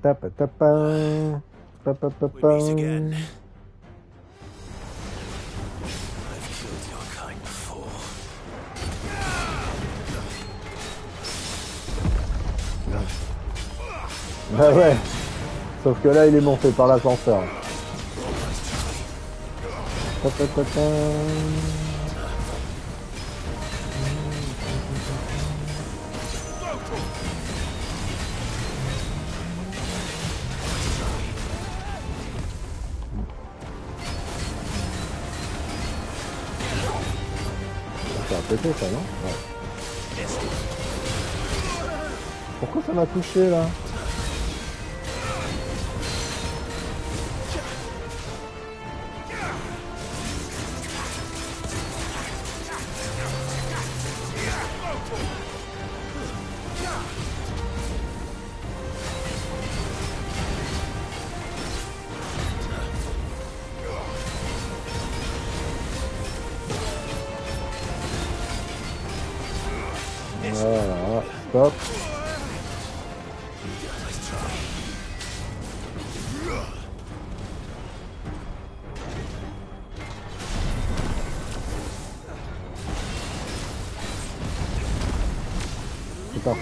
Tapa tapa. Pa. I've killed your kind before. Ah ouais. Sauf que là il est monté par l'ascenseur. Pa. Ça a pété ça, non? Ouais. Pourquoi ça m'a touché là? Voilà, stop. C'est parti.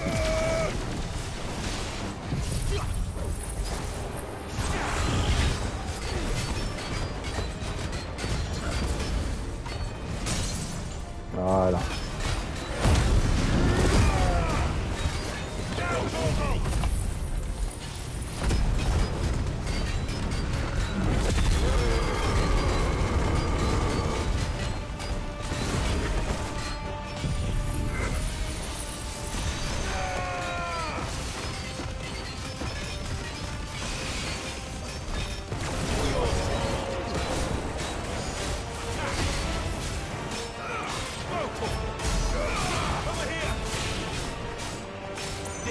Voilà.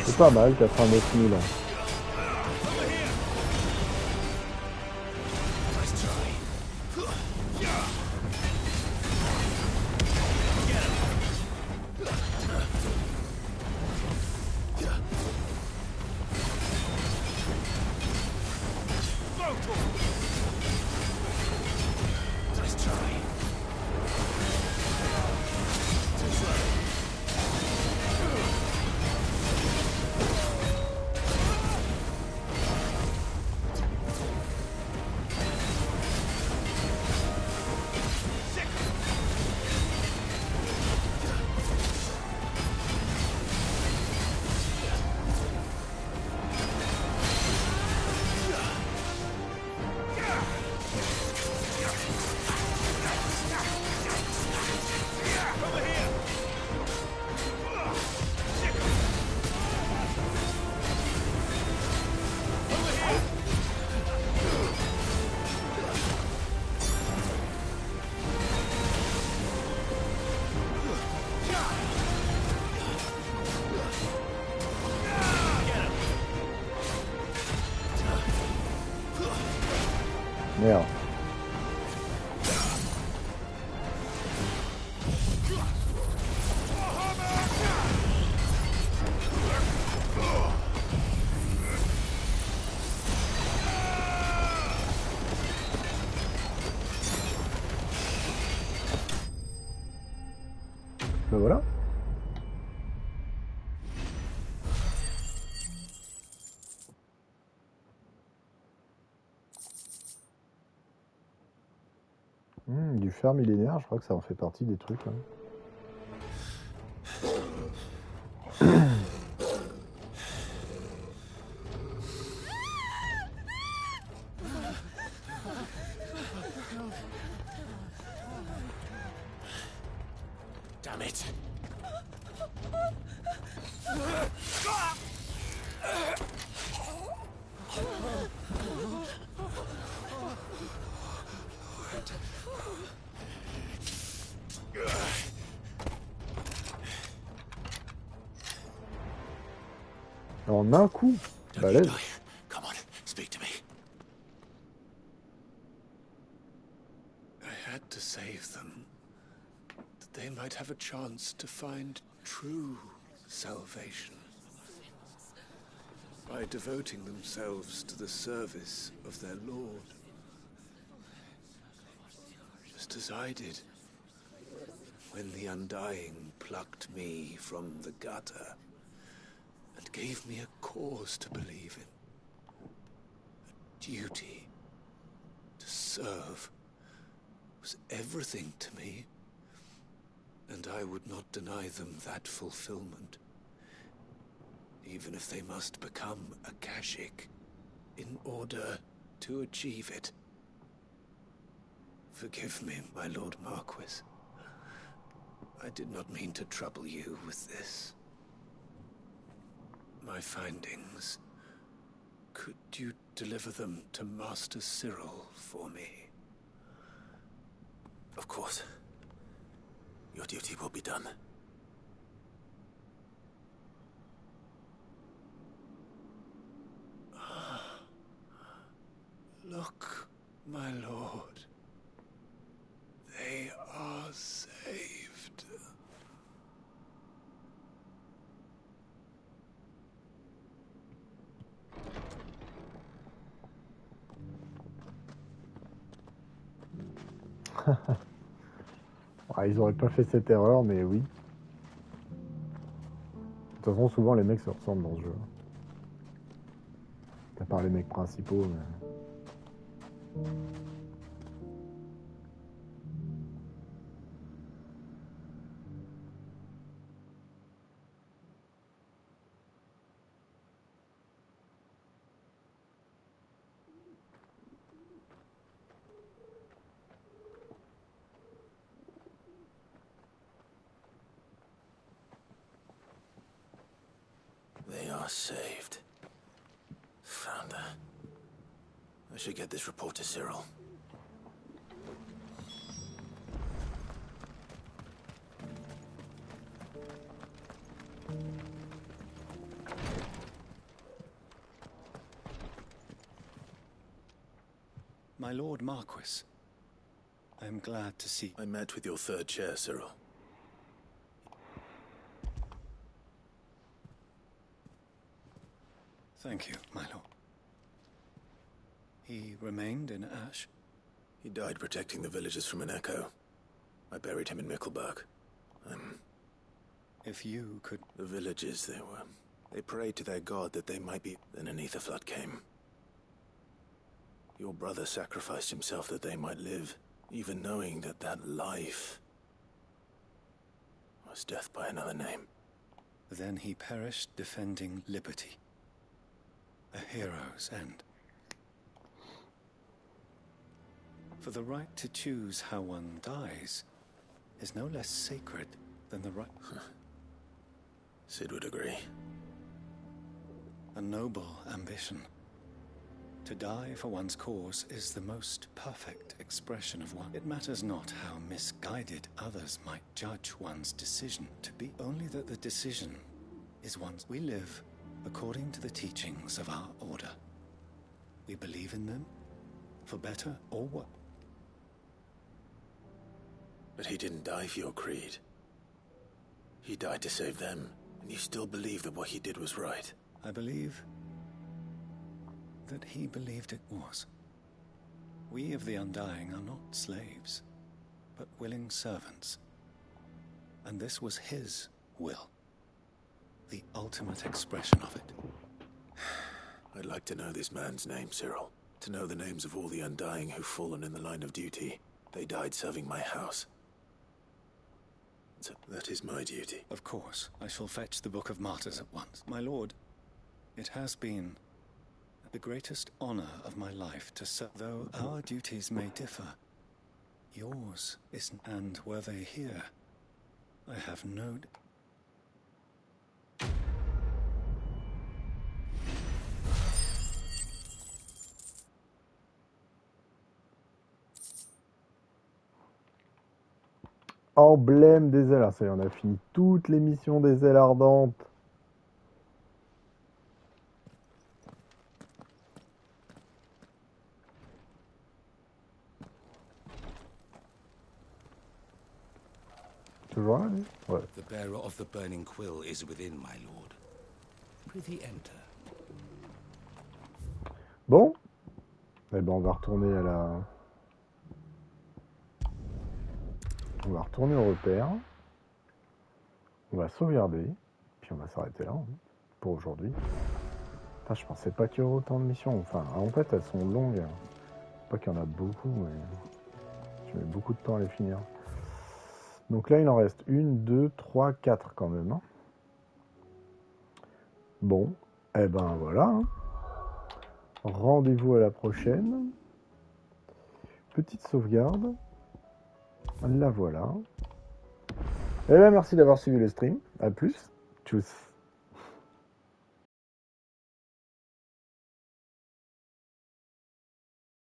C'est pas mal, 89 000. Merde. Ben voilà. Du fer millénaire, je crois que ça en fait partie des trucs. Hein. Damn it. En un coup, balèze. Come on, speak to me. I had to save them, that they might have a chance to find true salvation. by devoting themselves to the service of their lord. Just as I did when the Undying plucked me from the gutter and gave me a cause to believe in. A duty to serve was everything to me, and I would not deny them that fulfillment, even if they must become Akashic in order to achieve it. Forgive me, my Lord Marquis. I did not mean to trouble you with this. My findings. Could you deliver them to Master Cyril for me? Of course. Your duty will be done. Look, my lord. They are saved. Ah, ils auraient pas fait cette erreur, mais oui. De toute façon, souvent les mecs se ressemblent dans ce jeu. À part les mecs principaux, mais... They are saved. Found her. I should get this report to Cyril. My Lord Marquis, I am glad to see... I met with your third chair, Cyril. Thank you, my lord. He remained in Ash? He died protecting the villagers from an echo. I buried him in Mickelberg. If you could... The villagers, they prayed to their god that they might be... Then an ether flood came. Your brother sacrificed himself that they might live, even knowing that that life was death by another name. Then he perished defending liberty. A hero's end. For the right to choose how one dies is no less sacred than the right... Sid would agree. A noble ambition. To die for one's cause is the most perfect expression of one. It matters not how misguided others might judge one's decision to be, only that the decision is one's. We live according to the teachings of our order. We believe in them, for better or worse. But he didn't die for your creed. He died to save them, and you still believe that what he did was right. I believe that he believed it was. We of the Undying are not slaves, but willing servants. And this was his will. The ultimate expression of it. I'd like to know this man's name, Cyril. To know the names of all the Undying who've fallen in the line of duty. They died serving my house. So that is my duty. Of course, I shall fetch the Book of Martyrs at once. My lord, it has been the greatest honor of my life to serve. Though our duties may differ, yours isn't. And were they here, I have no... Emblème des ailes. Ah, ça y est, on a fini toutes les missions des ailes ardentes. Toujours là, lui? Ouais. The bearer of the burning quill is within, my lord. Prithee enter. Eh ben, on va retourner à la... On va retourner au repère. On va sauvegarder. Puis on va s'arrêter là, hein, pour aujourd'hui. Putain, je pensais pas qu'il y aurait autant de missions. Enfin, en fait, elles sont longues. Pas qu'il y en a beaucoup, mais... Je mets beaucoup de temps à les finir. Donc là, il en reste 1, 2, 3, 4 quand même. Hein. Bon, eh ben voilà. Hein. Rendez-vous à la prochaine. Petite sauvegarde. La voilà. Eh bien, merci d'avoir suivi le stream. À plus. Tchuss.